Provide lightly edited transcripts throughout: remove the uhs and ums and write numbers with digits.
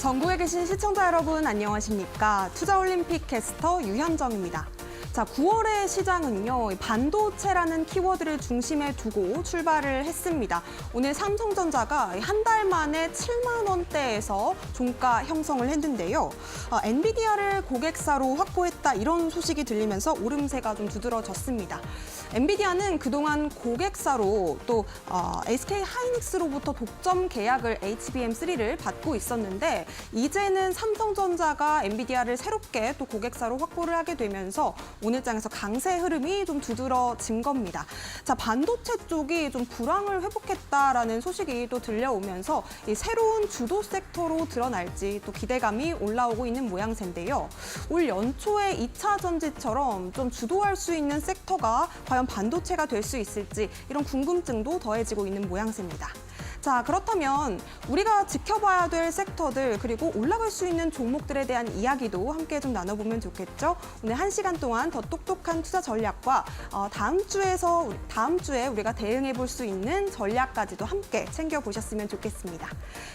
전국에 계신 시청자 여러분 안녕하십니까? 투자올림픽 캐스터 유현정입니다. 자, 9월의 시장은요, 반도체라는 키워드를 중심에 두고 출발을 했습니다. 오늘 삼성전자가 한 달 만에 7만 원대에서 종가 형성을 했는데요. 엔비디아를 고객사로 확보했다 이런 소식이 들리면서 오름세가 좀 두드러졌습니다. 엔비디아는 그동안 고객사로 또 SK 하이닉스로부터 독점 계약을 HBM3를 받고 있었는데 이제는 삼성전자가 엔비디아를 새롭게 또 고객사로 확보를 하게 되면서 오늘 장에서 강세 흐름이 좀 두드러진 겁니다. 자, 반도체 쪽이 좀 불황을 회복했다라는 소식이 또 들려오면서 이 새로운 주도 섹터로 드러날지 또 기대감이 올라오고 있는 모양새인데요. 올 연초에 2차 전지처럼 좀 주도할 수 있는 섹터가 과연 반도체가 될 수 있을지 이런 궁금증도 더해지고 있는 모양새입니다. 자, 그렇다면 우리가 지켜봐야 될 섹터들 그리고 올라갈 수 있는 종목들에 대한 이야기도 함께 좀 나눠보면 좋겠죠. 오늘 1시간 동안 더 똑똑한 투자 전략과 다음 주에 우리가 대응해 볼 수 있는 전략까지도 함께 챙겨보셨으면 좋겠습니다.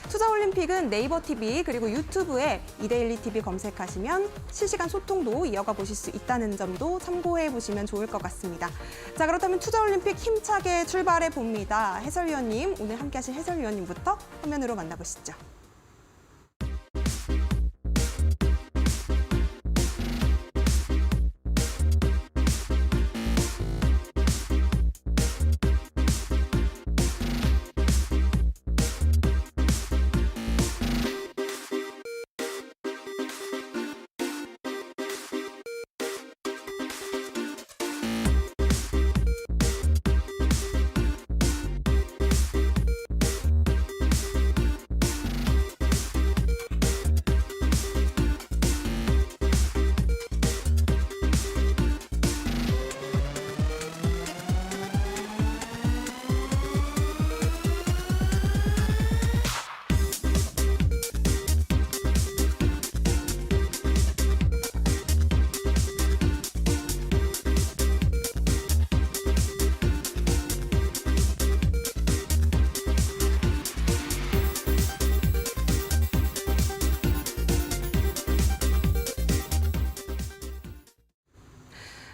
투자올림픽은 네이버 TV 그리고 유튜브에 이데일리 TV 검색하시면 실시간 소통도 이어가 보실 수 있다는 점도 참고해 보시면 좋을 것 같습니다. 자, 그렇다면 투자올림픽 힘차게 출발해 봅니다. 해설위원님, 오늘 함께 하실 해설위원님부터 화면으로 만나보시죠.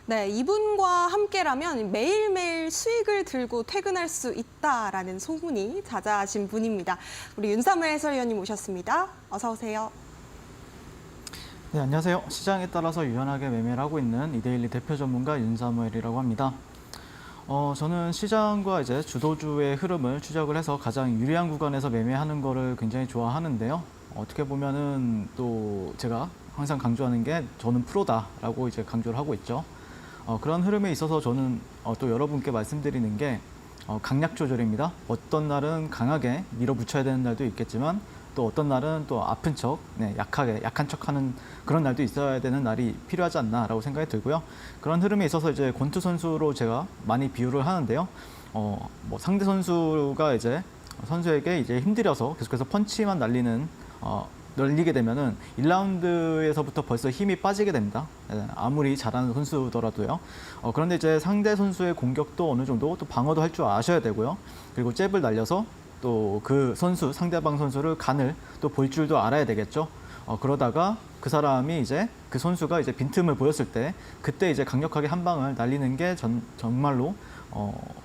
네, 이분과 함께라면 매일매일 수익을 들고 퇴근할 수 있다라는 소문이 자자하신 분입니다. 우리 윤사무엘 해설위원님 오셨습니다. 어서 오세요. 네, 안녕하세요. 시장에 따라서 유연하게 매매를 하고 있는 이데일리 대표 전문가 윤사무엘이라고 합니다. 저는 시장과 이제 주도주의 흐름을 추적을 해서 가장 유리한 구간에서 매매하는 거를 굉장히 좋아하는데요. 어떻게 보면은 또 제가 항상 강조하는 게 저는 프로다라고 이제 강조를 하고 있죠. 그런 흐름에 있어서 저는 또 여러분께 말씀드리는 게 강약 조절입니다. 어떤 날은 강하게 밀어붙여야 되는 날도 있겠지만 또 어떤 날은 또 아픈 척, 약한 척하는 그런 날도 있어야 되는 날이 필요하지 않나라고 생각이 들고요. 그런 흐름에 있어서 이제 권투 선수로 제가 많이 비유를 하는데요. 뭐 상대 선수가 이제 선수에게 이제 힘들여서 계속해서 펀치만 날리게 되면은 1라운드에서부터 벌써 힘이 빠지게 됩니다. 아무리 잘하는 선수더라도요. 그런데 이제 상대 선수의 공격도 어느 정도 또 방어도 할 줄 아셔야 되고요. 그리고 잽을 날려서 또 그 선수, 상대방 선수를 간을 또 볼 줄도 알아야 되겠죠. 그러다가 그 선수가 이제 빈틈을 보였을 때 그때 이제 강력하게 한 방을 날리는 게 정말로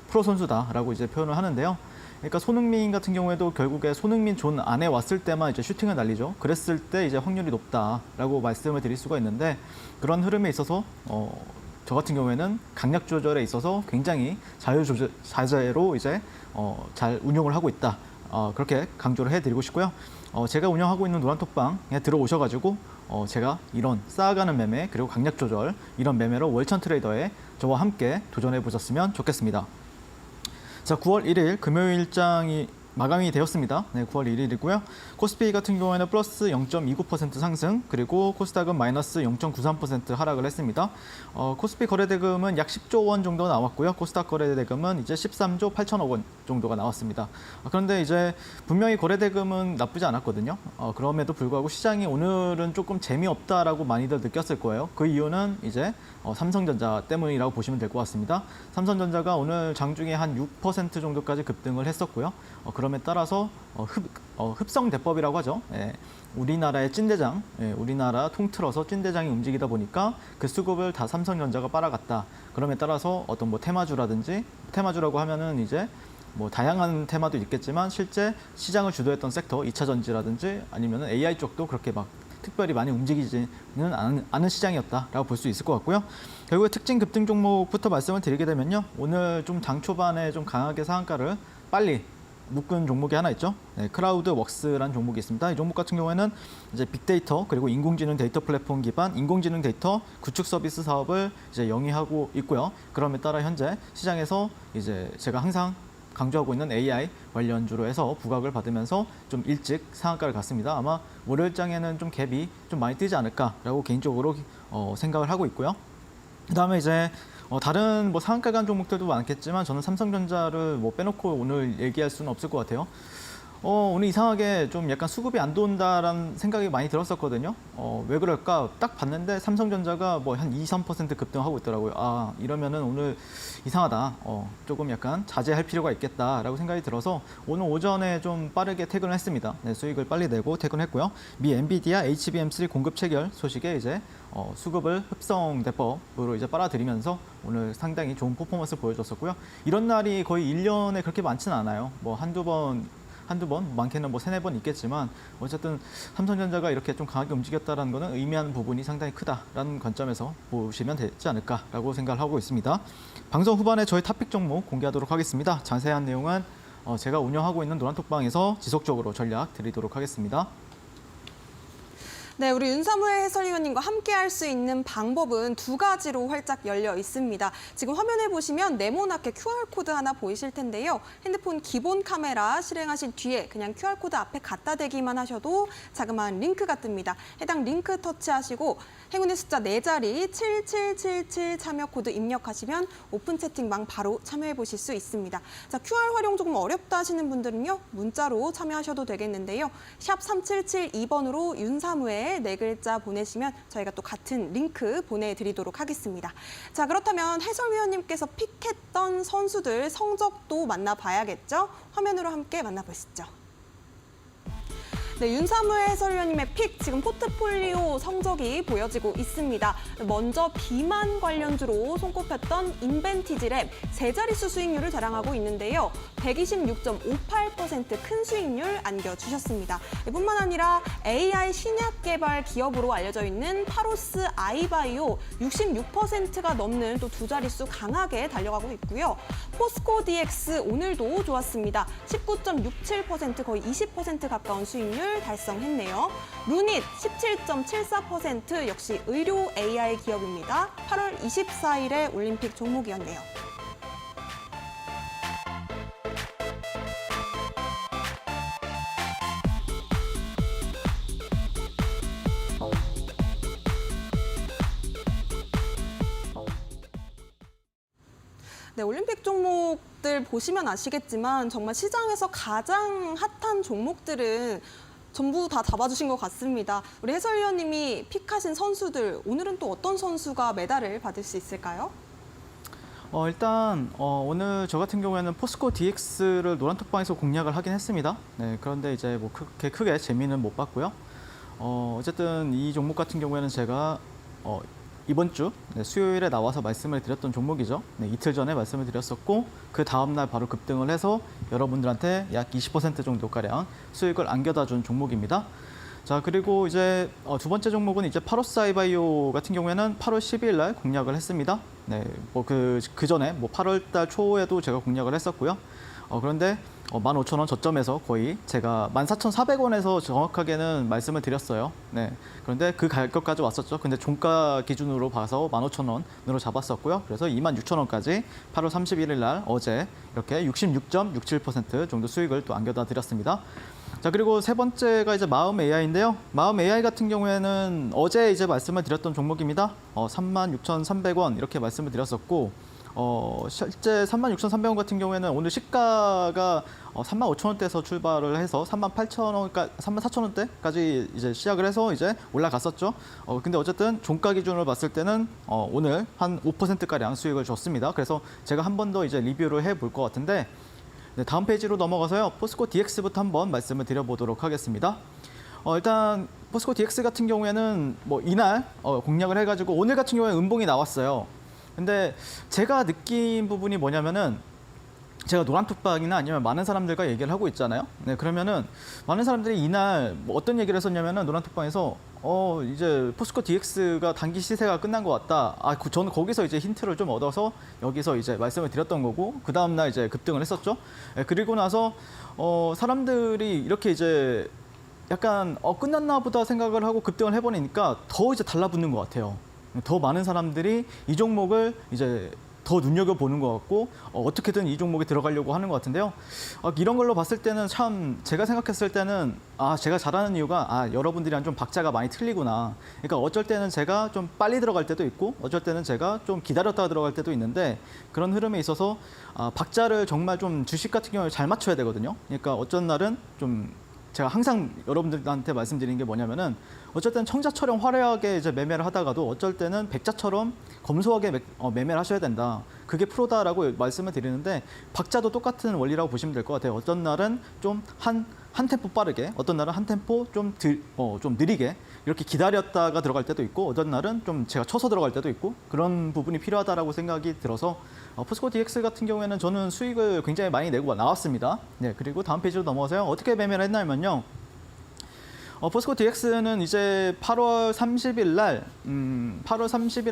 프로 선수다라고 이제 표현을 하는데요. 그러니까 손흥민 같은 경우에도 결국에 손흥민 존 안에 왔을 때만 이제 슈팅을 날리죠. 그랬을 때 이제 확률이 높다라고 말씀을 드릴 수가 있는데 그런 흐름에 있어서 저 같은 경우에는 강약 조절에 있어서 굉장히 자유자재로 이제 잘 운용을 하고 있다. 그렇게 강조를 해드리고 싶고요. 제가 운영하고 있는 노란톡방에 들어오셔가지고 제가 이런 쌓아가는 매매 그리고 강약 조절 이런 매매로 월천 트레이더에 저와 함께 도전해 보셨으면 좋겠습니다. 자, 9월 1일 금요일장이 마감이 되었습니다. 네, 9월 1일이고요. 코스피 같은 경우에는 플러스 0.29% 상승, 그리고 코스닥은 마이너스 0.93% 하락을 했습니다. 코스피 거래대금은 약 10조 원 정도 나왔고요. 코스닥 거래대금은 이제 13조 8천억 원 정도가 나왔습니다. 그런데 이제 분명히 거래대금은 나쁘지 않았거든요. 그럼에도 불구하고 시장이 오늘은 조금 재미없다라고 많이들 느꼈을 거예요. 그 이유는 이제 삼성전자 때문이라고 보시면 될 것 같습니다. 삼성전자가 오늘 장중에 한 6% 정도까지 급등을 했었고요. 그럼에 따라서 흡성 대법이라고 하죠. 예, 우리나라의 찐대장, 예, 우리나라 통틀어서 찐대장이 움직이다 보니까 그 수급을 다 삼성전자가 빨아갔다. 그럼에 따라서 어떤 뭐 테마주라든지, 테마주라고 하면은 이제 뭐 다양한 테마도 있겠지만 실제 시장을 주도했던 섹터, 2차 전지라든지 아니면은 AI 쪽도 그렇게 막 특별히 많이 움직이지는 않은 시장이었다라고 볼 수 있을 것 같고요. 결국에 특징 급등 종목부터 말씀을 드리게 되면요. 오늘 좀 장 초반에 좀 강하게 상한가를 빨리 묶은 종목이 하나 있죠. 네, 크라우드 웍스라는 종목이 있습니다. 이 종목 같은 경우에는 이제 빅데이터 그리고 인공지능 데이터 플랫폼 기반 인공지능 데이터 구축 서비스 사업을 이제 영위하고 있고요. 그럼에 따라 현재 시장에서 이제 제가 항상 강조하고 있는 AI 관련주로 해서 부각을 받으면서 좀 일찍 상한가를 갔습니다. 아마 월요일장에는 좀 갭이 좀 많이 뜨지 않을까라고 개인적으로 생각을 하고 있고요. 그다음에 이제 다른 뭐 상한가 간 종목들도 많겠지만 저는 삼성전자를 뭐 빼놓고 오늘 얘기할 수는 없을 것 같아요. 오늘 이상하게 좀 약간 수급이 안 돈다라는 생각이 많이 들었었거든요. 왜 그럴까? 딱 봤는데 삼성전자가 뭐 한 2, 3% 급등하고 있더라고요. 아, 이러면은 오늘 이상하다. 조금 약간 자제할 필요가 있겠다라고 생각이 들어서 오늘 오전에 좀 빠르게 퇴근을 했습니다. 네, 수익을 빨리 내고 퇴근했고요. 미 엔비디아 HBM3 공급 체결 소식에 이제 수급을 흡성 대법으로 이제 빨아들이면서 오늘 상당히 좋은 퍼포먼스 보여줬었고요. 이런 날이 거의 1년에 그렇게 많지는 않아요. 뭐 한두 번, 많게는 뭐 세네 번 있겠지만 어쨌든 삼성전자가 이렇게 좀 강하게 움직였다는 것은 의미하는 부분이 상당히 크다라는 관점에서 보시면 되지 않을까라고 생각을 하고 있습니다. 방송 후반에 저희 탑픽 종목 공개하도록 하겠습니다. 자세한 내용은 제가 운영하고 있는 노란톡방에서 지속적으로 전략 드리도록 하겠습니다. 네, 우리 윤사무엘 해설위원님과 함께 할 수 있는 방법은 두 가지로 활짝 열려 있습니다. 지금 화면에 보시면 네모나게 QR코드 하나 보이실 텐데요. 핸드폰 기본 카메라 실행하신 뒤에 그냥 QR코드 앞에 갖다 대기만 하셔도 자그마한 링크가 뜹니다. 해당 링크 터치하시고 행운의 숫자 4자리 7777 참여 코드 입력하시면 오픈 채팅방 바로 참여해 보실 수 있습니다. 자, QR 활용 조금 어렵다 하시는 분들은요. 문자로 참여하셔도 되겠는데요. 샵 3772번으로 윤사무엘 네 글자 보내시면 저희가 또 같은 링크 보내드리도록 하겠습니다. 자, 그렇다면 해설위원님께서 픽했던 선수들 성적도 만나봐야겠죠? 화면으로 함께 만나보시죠. 네, 윤사무엘 해설위원님의 픽, 지금 포트폴리오 성적이 보여지고 있습니다. 먼저 비만 관련주로 손꼽혔던 인벤티지랩 세 자릿수 수익률을 자랑하고 있는데요. 126.58% 큰 수익률 안겨주셨습니다. 뿐만 아니라 AI 신약 개발 기업으로 알려져 있는 파로스 아이바이오 66%가 넘는 또 두 자릿수 강하게 달려가고 있고요. 포스코 DX 오늘도 좋았습니다. 19.67% 거의 20% 가까운 수익률 달성했네요. 루닛 17.74% 역시 의료 AI 기업입니다. 8월 24일에 올림픽 종목이었네요. 네, 올림픽 종목들 보시면 아시겠지만 정말 시장에서 가장 핫한 종목들은 전부 다 잡아주신 것 같습니다. 우리 해설위원님이 픽하신 선수들, 오늘은 또 어떤 선수가 메달을 받을 수 있을까요? 일단 오늘 저 같은 경우에는 포스코 DX를 노란톡방에서 공략을 하긴 했습니다. 네, 그런데 이제 뭐 그렇게 크게 재미는 못 봤고요. 어쨌든 이 종목 같은 경우에는 제가 이번 주 수요일에 나와서 말씀을 드렸던 종목이죠. 네, 이틀 전에 말씀을 드렸었고 그 다음날 바로 급등을 해서 여러분들한테 약 20% 정도가량 수익을 안겨다 준 종목입니다. 자, 그리고 이제 두 번째 종목은 이제 파로스 아이바이오 같은 경우에는 8월 12일 날 공략을 했습니다. 네, 뭐 그 전에 뭐 8월 달 초에도 제가 공략을 했었고요. 그런데 15,000원 저점에서 거의 제가 14,400원에서 정확하게는 말씀을 드렸어요. 네. 그런데 그 가격까지 왔었죠. 근데 종가 기준으로 봐서 15,000원으로 잡았었고요. 그래서 26,000원까지 8월 31일 날 어제 이렇게 66.67% 정도 수익을 또 안겨다 드렸습니다. 자, 그리고 세 번째가 이제 마음 AI인데요. 마음 AI 같은 경우에는 어제 이제 말씀을 드렸던 종목입니다. 36,300원 이렇게 말씀을 드렸었고, 실제 36,300원 같은 경우에는 오늘 시가가 35,000원대에서 출발을 해서 38,000원까지, 34,000원대까지 이제 시작을 해서 이제 올라갔었죠. 근데 어쨌든 종가 기준으로 봤을 때는 오늘 한 5%가량 수익을 줬습니다. 그래서 제가 한 번 더 이제 리뷰를 해볼 것 같은데, 네, 다음 페이지로 넘어가서요. 포스코 DX부터 한번 말씀을 드려보도록 하겠습니다. 일단 포스코 DX 같은 경우에는 뭐 이날 공략을 해가지고 오늘 같은 경우에 음봉이 나왔어요. 근데 제가 느낀 부분이 뭐냐면은 제가 노란톡방이나 아니면 많은 사람들과 얘기를 하고 있잖아요. 네, 그러면은 많은 사람들이 이날 뭐 어떤 얘기를 했었냐면은 노란톡방에서 이제 포스코 DX가 단기 시세가 끝난 것 같다. 저는 거기서 이제 힌트를 좀 얻어서 여기서 이제 말씀을 드렸던 거고 그 다음 날 이제 급등을 했었죠. 네, 그리고 나서 사람들이 이렇게 이제 약간 끝났나 보다 생각을 하고 급등을 해버리니까 더 이제 달라붙는 것 같아요. 더 많은 사람들이 이 종목을 이제 더 눈여겨보는 것 같고 어떻게든 이 종목에 들어가려고 하는 것 같은데요. 이런 걸로 봤을 때는 참 제가 생각했을 때는 제가 잘하는 이유가 여러분들이랑 좀 박자가 많이 틀리구나. 그러니까 어쩔 때는 제가 좀 빨리 들어갈 때도 있고 어쩔 때는 제가 좀 기다렸다가 들어갈 때도 있는데 그런 흐름에 있어서 박자를 정말 좀 주식 같은 경우에 잘 맞춰야 되거든요. 그러니까 어쩐 날은 좀 제가 항상 여러분들한테 말씀드리는 게 뭐냐면은 어쩔 때는 청자처럼 화려하게 이제 매매를 하다가도 어쩔 때는 백자처럼 검소하게 매매를 하셔야 된다. 그게 프로다라고 말씀을 드리는데 박자도 똑같은 원리라고 보시면 될 것 같아요. 어떤 날은 좀 한 템포 빠르게, 어떤 날은 한 템포 좀 느리게 이렇게 기다렸다가 들어갈 때도 있고 어떤 날은 좀 제가 쳐서 들어갈 때도 있고 그런 부분이 필요하다라고 생각이 들어서 포스코 DX 같은 경우에는 저는 수익을 굉장히 많이 내고 나왔습니다. 네, 그리고 다음 페이지로 넘어가서요. 어떻게 매매를 했냐면요. 포스코 DX는 이제 8월 30일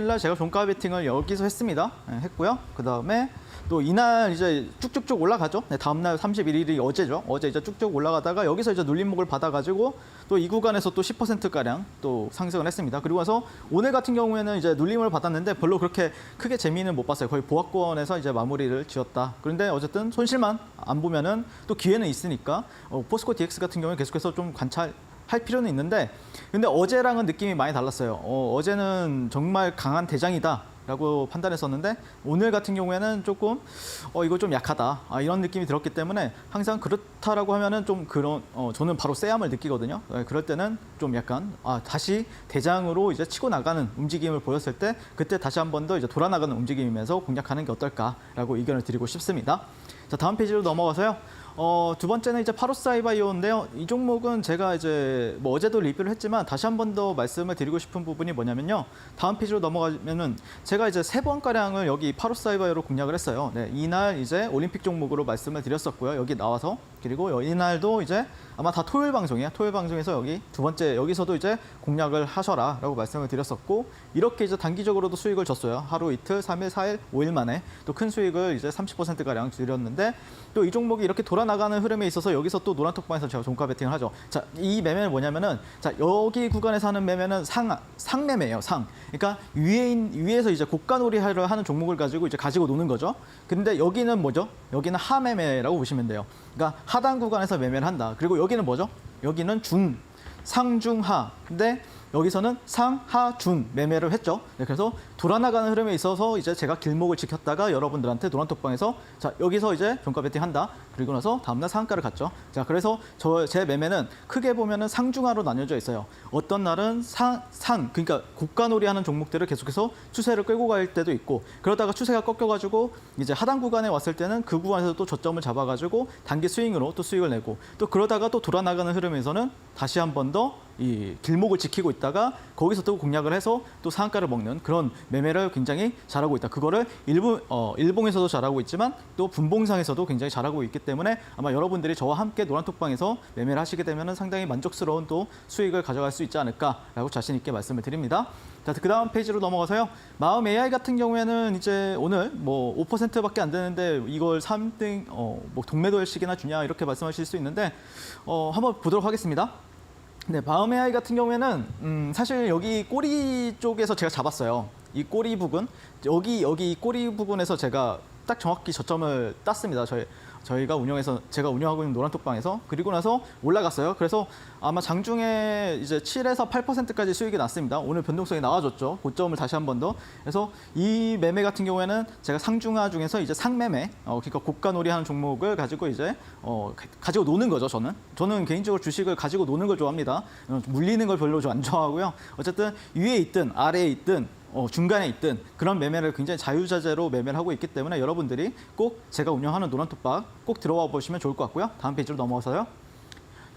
날 제가 종가 베팅을 여기서 했습니다. 네, 했고요. 그 다음에 또 이날 이제 쭉쭉쭉 올라가죠. 네, 다음 날 31일이 어제죠. 어제 이제 쭉쭉 올라가다가 여기서 이제 눌림목을 받아가지고 또 이 구간에서 또 10%가량 또 상승을 했습니다. 그리고 나서 오늘 같은 경우에는 이제 눌림을 받았는데 별로 그렇게 크게 재미는 못 봤어요. 거의 보합권에서 이제 마무리를 지었다. 그런데 어쨌든 손실만 안 보면은 또 기회는 있으니까 포스코 DX 같은 경우에 계속해서 좀 관찰할 필요는 있는데 근데 어제랑은 느낌이 많이 달랐어요. 어제는 정말 강한 대장이다. 라고 판단했었는데 오늘 같은 경우에는 조금 이거 좀 약하다 이런 느낌이 들었기 때문에 항상 그렇다라고 하면은 좀 그런 저는 바로 쎄함을 느끼거든요. 그럴 때는 좀 약간 다시 대장으로 이제 치고 나가는 움직임을 보였을 때 그때 다시 한 번 더 이제 돌아 나가는 움직임이면서 공략하는 게 어떨까라고 의견을 드리고 싶습니다. 자, 다음 페이지로 넘어가서요. 두 번째는 이제 파로사이바이오인데요. 이 종목은 제가 이제 뭐 어제도 리뷰를 했지만 다시 한 번 더 말씀을 드리고 싶은 부분이 뭐냐면요. 다음 페이지로 넘어가면은 제가 이제 3번가량을 여기 파로사이바이오로 공략을 했어요. 네, 이날 이제 올림픽 종목으로 말씀을 드렸었고요. 여기 나와서 그리고 이날도 이제 아마 다 토요일 방송이에요. 토요일 방송에서 여기 두 번째 여기서도 이제 공략을 하셔라라고 말씀을 드렸었고 이렇게 이제 단기적으로도 수익을 줬어요. 하루 이틀, 3일, 4일, 5일 만에 또 큰 수익을 이제 30%가량 드렸는데 또 이 종목이 이렇게 돌아나가는 흐름에 있어서 여기서 또 노란톡방에서 제가 종가 베팅을 하죠. 자, 이 매매는 뭐냐면은 자, 여기 구간에서 하는 매매는 상매매예요. 상. 그러니까 위에서 이제 고가놀이를 하는 종목을 가지고 노는 거죠. 근데 여기는 뭐죠? 여기는 하매매라고 보시면 돼요. 그러니까 하단 구간에서 매매를 한다. 그리고 여기는 뭐죠? 여기는 상중하. 근데 여기서는 상하중 매매를 했죠. 네, 그래서 돌아나가는 흐름에 있어서 이제 제가 길목을 지켰다가 여러분들한테 노란톡방에서 자 여기서 이제 종가 베팅한다. 그리고 나서 다음날 상한가를 갔죠. 자 그래서 제 매매는 크게 보면은 상중하로 나뉘어져 있어요. 어떤 날은 그러니까 고가놀이하는 종목들을 계속해서 추세를 끌고 갈 때도 있고 그러다가 추세가 꺾여가지고 이제 하단 구간에 왔을 때는 그 구간에서 또 저점을 잡아가지고 단기 스윙으로 또 수익을 내고 또 그러다가 또 돌아나가는 흐름에서는 다시 한 번 더 이 길목을 지키고 있다가 거기서 또 공략을 해서 또 상한가를 먹는 그런 매매를 굉장히 잘하고 있다. 그거를 일봉에서도 잘하고 있지만 또 분봉상에서도 굉장히 잘하고 있기 때문에 아마 여러분들이 저와 함께 노란톡방에서 매매를 하시게 되면 상당히 만족스러운 또 수익을 가져갈 수 있지 않을까라고 자신 있게 말씀을 드립니다. 자, 그 다음 페이지로 넘어가서요. 마음 AI 같은 경우에는 이제 오늘 뭐 5%밖에 안 되는데 이걸 3등 뭐 동매도일식이나 주냐 이렇게 말씀하실 수 있는데 한번 보도록 하겠습니다. 네, 마음 AI 같은 경우에는 사실 여기 꼬리 쪽에서 제가 잡았어요. 이 꼬리 부분, 여기 이 꼬리 부분에서 제가 딱 정확히 저점을 땄습니다. 제가 운영하고 있는 노란톡방에서 그리고 나서 올라갔어요. 그래서 아마 장중에 이제 7에서 8%까지 수익이 났습니다. 오늘 변동성이 나와줬죠. 고점을 다시 한 번 더. 그래서 이 매매 같은 경우에는 제가 상중하 중에서 이제 상매매, 그러니까 고가놀이하는 종목을 가지고 이제 가지고 노는 거죠. 저는 개인적으로 주식을 가지고 노는 걸 좋아합니다. 물리는 걸 별로 안 좋아하고요. 어쨌든 위에 있든 아래에 있든 중간에 있든 그런 매매를 굉장히 자유자재로 매매를 하고 있기 때문에 여러분들이 꼭 제가 운영하는 노란톡박 꼭 들어와 보시면 좋을 것 같고요. 다음 페이지로 넘어가서요.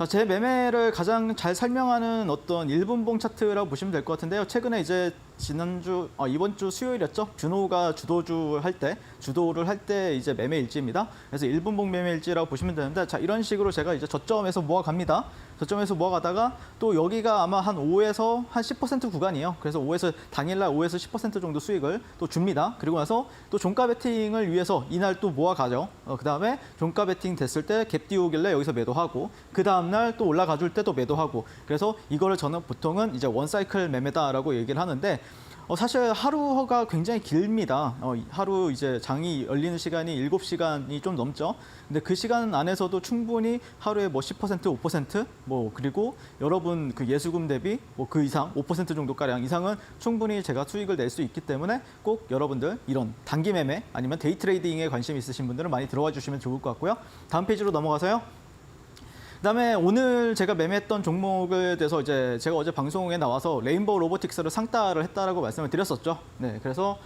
제 매매를 가장 잘 설명하는 어떤 1분봉 차트라고 보시면 될 것 같은데요. 최근에 이제 이번 주 수요일이었죠. 균호가 주도를 할 때 이제 매매 일지입니다. 그래서 1분봉 매매 일지라고 보시면 되는데, 자, 이런 식으로 제가 이제 저점에서 모아갑니다. 저점에서 모아가다가 또 여기가 아마 한 5에서 한 10% 구간이에요. 그래서 당일날 5에서 10% 정도 수익을 또 줍니다. 그리고 나서 또 종가 베팅을 위해서 이날 또 모아가죠. 그다음에 종가 베팅 됐을 때 갭 띄우길래 여기서 매도하고, 그 다음날 또 올라가 줄 때 또 매도하고, 그래서 이거를 저는 보통은 이제 원사이클 매매다라고 얘기를 하는데, 사실 하루가 굉장히 길입니다. 하루 이제 장이 열리는 시간이 7시간이 좀 넘죠. 근데 그 시간 안에서도 충분히 하루에 뭐 10%, 5%, 그리고 여러분 그 예수금 대비 그 이상, 5% 정도 가량 이상은 충분히 제가 수익을 낼 수 있기 때문에 꼭 여러분들 이런 단기 매매 아니면 데이 트레이딩에 관심 있으신 분들은 많이 들어와 주시면 좋을 것 같고요. 다음 페이지로 넘어가서요. 그다음에 오늘 제가 매매했던 종목에 대해서 이제 제가 어제 방송에 나와서 레인보우 로보틱스를 상따를 했다라고 말씀을 드렸었죠. 네, 그래서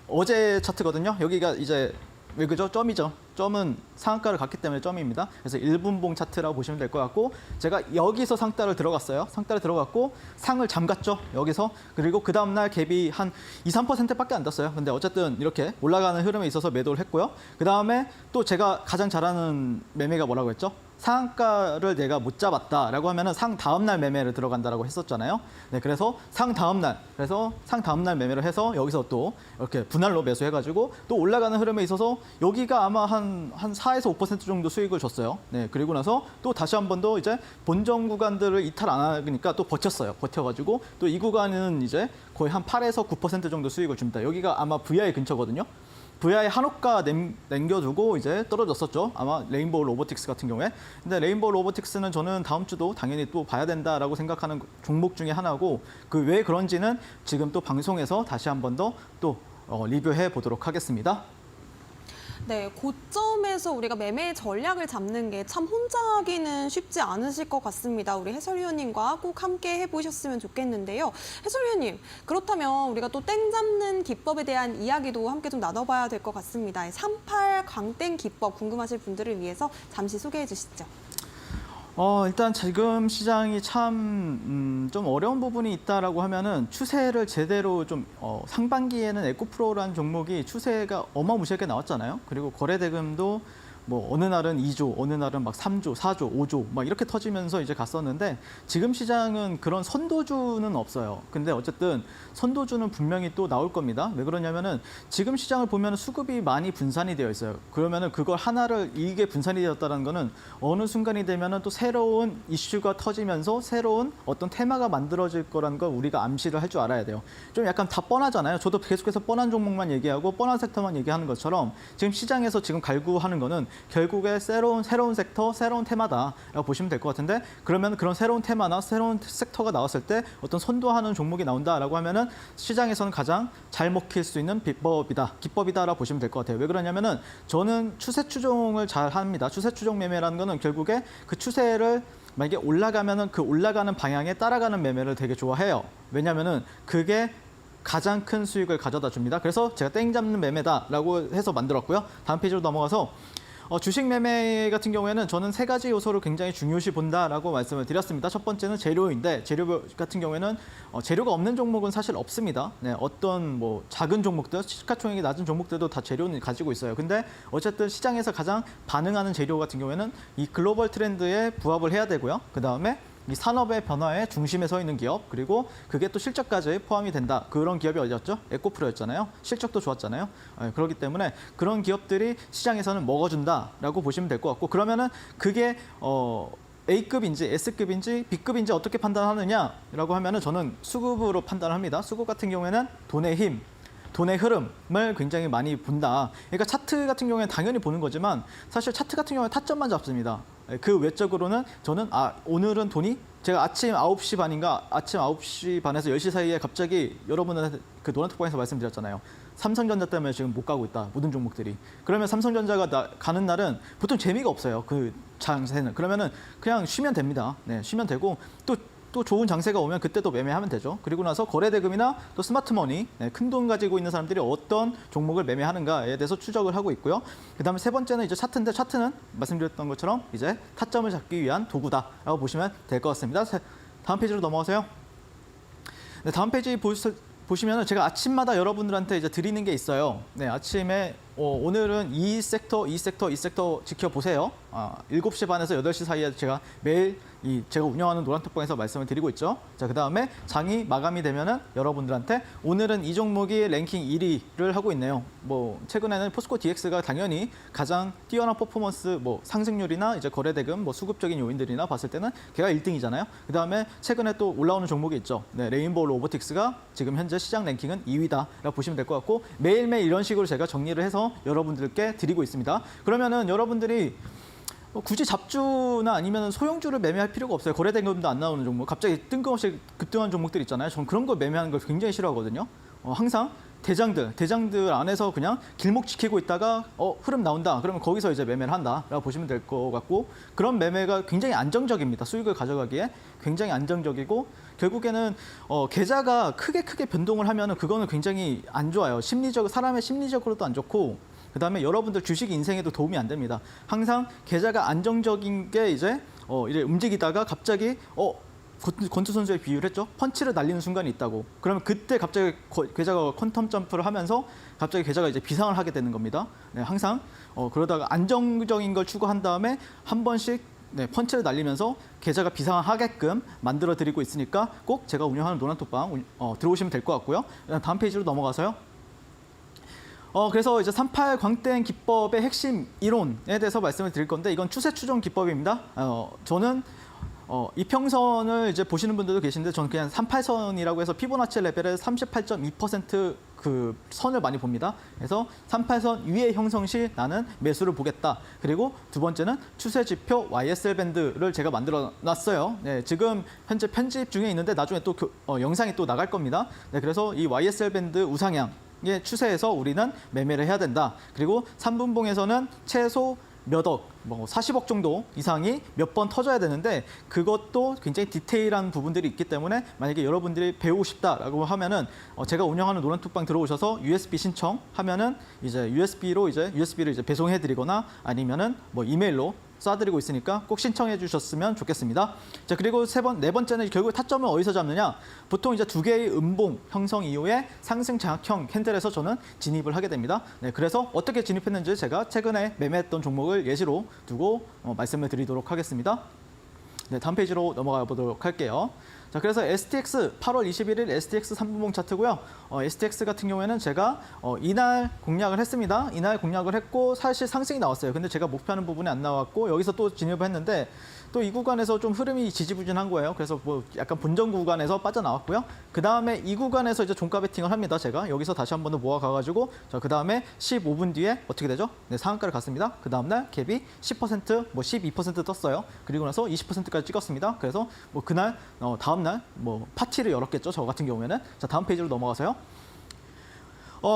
어제 차트거든요. 여기가 이제 왜 그죠? 점이죠. 점은 상한가를 갔기 때문에 점입니다. 그래서 1분봉 차트라고 보시면 될 것 같고, 제가 여기서 상따를 들어갔어요. 상따를 들어갔고 상을 잠갔죠. 여기서. 그리고 그 다음날 갭이 한 2, 3%밖에 안 떴어요. 근데 어쨌든 이렇게 올라가는 흐름에 있어서 매도를 했고요. 그 다음에 또 제가 가장 잘하는 매매가 뭐라고 했죠? 상한가를 내가 못 잡았다라고 하면은 상 다음날 매매를 들어간다라고 했었잖아요. 네, 그래서 상 다음날 매매를 해서 여기서 또 이렇게 분할로 매수해가지고 또 올라가는 흐름에 있어서 여기가 아마 한 4에서 5% 정도 수익을 줬어요. 네, 그리고 나서 또 다시 한 번 더 이제 본정 구간들을 이탈 안 하니까 또 버텼어요. 버텨가지고 또 이 구간은 이제 거의 한 8에서 9% 정도 수익을 줍니다. 여기가 아마 VI 근처거든요. VI 한호가 남겨두고 이제 떨어졌었죠. 아마 레인보우 로보틱스 같은 경우에. 근데 레인보우 로보틱스는 저는 다음 주도 당연히 또 봐야 된다라고 생각하는 종목 중에 하나고, 그 왜 그런지는 지금 또 방송에서 다시 한 번 더 또 리뷰해 보도록 하겠습니다. 네, 고점에서 우리가 매매 전략을 잡는 게 참 혼자 하기는 쉽지 않으실 것 같습니다. 우리 해설위원님과 꼭 함께 해보셨으면 좋겠는데요. 해설위원님, 그렇다면 우리가 또 땡 잡는 기법에 대한 이야기도 함께 좀 나눠봐야 될 것 같습니다. 38 강땡 기법 궁금하실 분들을 위해서 잠시 소개해 주시죠. 일단 지금 시장이 참 좀 어려운 부분이 있다라고 하면은 추세를 제대로 좀 상반기에는 에코프로라는 종목이 추세가 어마무시하게 나왔잖아요. 그리고 거래 대금도 어느 날은 2조, 어느 날은 막 3조, 4조, 5조 막 이렇게 터지면서 이제 갔었는데, 지금 시장은 그런 선도주는 없어요. 근데 어쨌든 선도주는 분명히 또 나올 겁니다. 왜 그러냐면은 지금 시장을 보면 수급이 많이 분산이 되어 있어요. 그러면은 그걸 하나를 이게 분산이 되었다는 거는 어느 순간이 되면은 또 새로운 이슈가 터지면서 새로운 어떤 테마가 만들어질 거라는 걸 우리가 암시를 할 줄 알아야 돼요. 좀 약간 다 뻔하잖아요. 저도 계속해서 뻔한 종목만 얘기하고 뻔한 섹터만 얘기하는 것처럼 지금 시장에서 지금 갈구하는 거는 결국에 새로운 섹터, 새로운 테마다라고 보시면 될 것 같은데, 그러면 그런 새로운 테마나 새로운 섹터가 나왔을 때 어떤 선도하는 종목이 나온다라고 하면은 시장에서는 가장 잘 먹힐 수 있는 기법이다라고 보시면 될 것 같아요. 왜 그러냐면은 저는 추세 추종을 잘 합니다. 추세 추종 매매라는 거는 결국에 그 추세를 만약에 올라가면은 그 올라가는 방향에 따라가는 매매를 되게 좋아해요. 왜냐면은 그게 가장 큰 수익을 가져다 줍니다. 그래서 제가 땡 잡는 매매다라고 해서 만들었고요. 다음 페이지로 넘어가서 주식 매매 같은 경우에는 저는 3가지 요소를 굉장히 중요시 본다라고 말씀을 드렸습니다. 첫 번째는 재료인데, 재료 같은 경우에는 재료가 없는 종목은 사실 없습니다. 네, 어떤 작은 종목들, 시가총액이 낮은 종목들도 다 재료는 가지고 있어요. 근데 어쨌든 시장에서 가장 반응하는 재료 같은 경우에는 이 글로벌 트렌드에 부합을 해야 되고요. 그 다음에 이 산업의 변화의 중심에 서 있는 기업, 그리고 그게 또 실적까지 포함이 된다. 그런 기업이 어디였죠? 에코프로였잖아요. 실적도 좋았잖아요. 그렇기 때문에 그런 기업들이 시장에서는 먹어준다라고 보시면 될 것 같고, 그러면은 그게 A급인지 S급인지 B급인지 어떻게 판단하느냐라고 하면은 저는 수급으로 판단합니다. 수급 같은 경우에는 돈의 힘, 돈의 흐름을 굉장히 많이 본다. 그러니까 차트 같은 경우에는 당연히 보는 거지만 사실 차트 같은 경우에 타점만 잡습니다. 그 외적으로는 저는 오늘은 돈이 제가 아침 9시 반인가 아침 9시 반에서 10시 사이에 갑자기 여러분한테 그 노란톡방에서 말씀드렸잖아요. 삼성전자 때문에 지금 못 가고 있다. 모든 종목들이. 그러면 삼성전자가 가는 날은 보통 재미가 없어요. 그 장세는. 그러면은 그냥 쉬면 됩니다. 네, 쉬면 되고 또 또 좋은 장세가 오면 그때 또 매매하면 되죠. 그리고 나서 거래대금이나 또 스마트머니, 큰 돈 가지고 있는 사람들이 어떤 종목을 매매하는가에 대해서 추적을 하고 있고요. 그다음에 세 번째는 이제 차트인데 차트는 말씀드렸던 것처럼 이제 타점을 잡기 위한 도구다라고 보시면 될 것 같습니다. 다음 페이지로 넘어가세요. 네, 다음 페이지 보시면 제가 아침마다 여러분들한테 이제 드리는 게 있어요. 네, 아침에 오늘은 이 섹터 지켜보세요. 7시 반에서 8시 사이에 제가 매일 제가 운영하는 노란톡방에서 말씀을 드리고 있죠. 자, 그다음에 장이 마감이 되면은 여러분들한테 오늘은 이 종목이 랭킹 1위를 하고 있네요. 뭐 최근에는 포스코 DX가 당연히 가장 뛰어난 퍼포먼스, 뭐 상승률이나 이제 거래대금, 뭐 수급적인 요인들이나 봤을 때는 걔가 1등이잖아요. 그다음에 최근에 또 올라오는 종목이 있죠. 네, 레인보우 로보틱스가 지금 현재 시장 랭킹은 2위다라고 보시면 될 것 같고 매일매일 이런 식으로 제가 정리를 해서 여러분들께 드리고 있습니다. 그러면은 여러분들이 굳이 잡주나 아니면 소형주를 매매할 필요가 없어요. 거래대금도 안 나오는 종목, 갑자기 뜬금없이 급등한 종목들 있잖아요. 저는 그런 거 매매하는 걸 굉장히 싫어하거든요. 항상 대장들 안에서 그냥 길목 지키고 있다가 흐름 나온다. 그러면 거기서 이제 매매를 한다라고 보시면 될 것 같고 그런 매매가 굉장히 안정적입니다. 수익을 가져가기에 굉장히 안정적이고 결국에는 계좌가 크게 변동을 하면은 그거는 굉장히 안 좋아요. 사람의 심리적으로도 안 좋고 그다음에 여러분들 주식 인생에도 도움이 안 됩니다. 항상 계좌가 안정적인 게 이제 움직이다가 갑자기 권투 선수의 비유를 했죠. 펀치를 날리는 순간이 있다고. 그러면 그때 갑자기 계좌가 퀀텀 점프를 하면서 갑자기 계좌가 이제 비상을 하게 되는 겁니다. 네, 항상 그러다가 안정적인 걸 추구한 다음에 한 번씩 펀치를 날리면서 계좌가 비상하게끔 만들어 드리고 있으니까 꼭 제가 운영하는 노란톡방 들어오시면 될 것 같고요. 다음 페이지로 넘어가서요. 그래서 이제 38 광땡 기법의 핵심 이론에 대해서 말씀을 드릴 건데 이건 추세 추종 기법입니다. 저는 이평선을 이제 보시는 분들도 계신데 저는 그냥 38선이라고 해서 피보나치 레벨의 38.2% 그 선을 많이 봅니다. 그래서 38선 위의 형성 시 나는 매수를 보겠다. 그리고 두 번째는 추세 지표 YSL 밴드를 제가 만들어 놨어요. 네, 지금 현재 편집 중에 있는데 나중에 또 영상이 또 나갈 겁니다. 네, 그래서 이 YSL 밴드 우상향 의 추세에서 우리는 매매를 해야 된다. 그리고 3분봉에서는 최소 몇 억, 뭐 40억 정도 이상이 몇 번 터져야 되는데 그것도 굉장히 디테일한 부분들이 있기 때문에 만약에 여러분들이 배우고 싶다라고 하면은 제가 운영하는 노란톡방 들어오셔서 USB 신청하면은 이제 USB를 이제 배송해 드리거나 아니면은 뭐 이메일로 쏴드리고 있으니까 꼭 신청해 주셨으면 좋겠습니다. 자, 그리고 네 번째는 결국 타점을 어디서 잡느냐? 보통 이제 두 개의 음봉 형성 이후에 상승 장악형 캔들에서 저는 진입을 하게 됩니다. 네, 그래서 어떻게 진입했는지 제가 최근에 매매했던 종목을 예시로 두고 말씀을 드리도록 하겠습니다. 네, 다음 페이지로 넘어가 보도록 할게요. 자, 그래서 STX 8월 21일 STX 3분봉 차트고요. STX 같은 경우에는 제가 이날 공략을 했습니다. 이날 공략을 했고 사실 상승이 나왔어요. 근데 제가 목표하는 부분이 안 나왔고 여기서 또 진입을 했는데 또 이 구간에서 좀 흐름이 지지부진한 거예요. 그래서 뭐 약간 본전 구간에서 빠져나왔고요. 그 다음에 이 구간에서 이제 종가 베팅을 합니다. 제가 여기서 다시 한 번 더 모아가가지고 자, 그 다음에 15분 뒤에 어떻게 되죠? 네, 상한가를 갔습니다. 그 다음날 갭이 10%, 뭐 12% 떴어요. 그리고 나서 20%까지 찍었습니다. 그래서 뭐 그날 다음날 뭐 파티를 열었겠죠. 저 같은 경우에는. 자, 다음 페이지로 넘어가서요.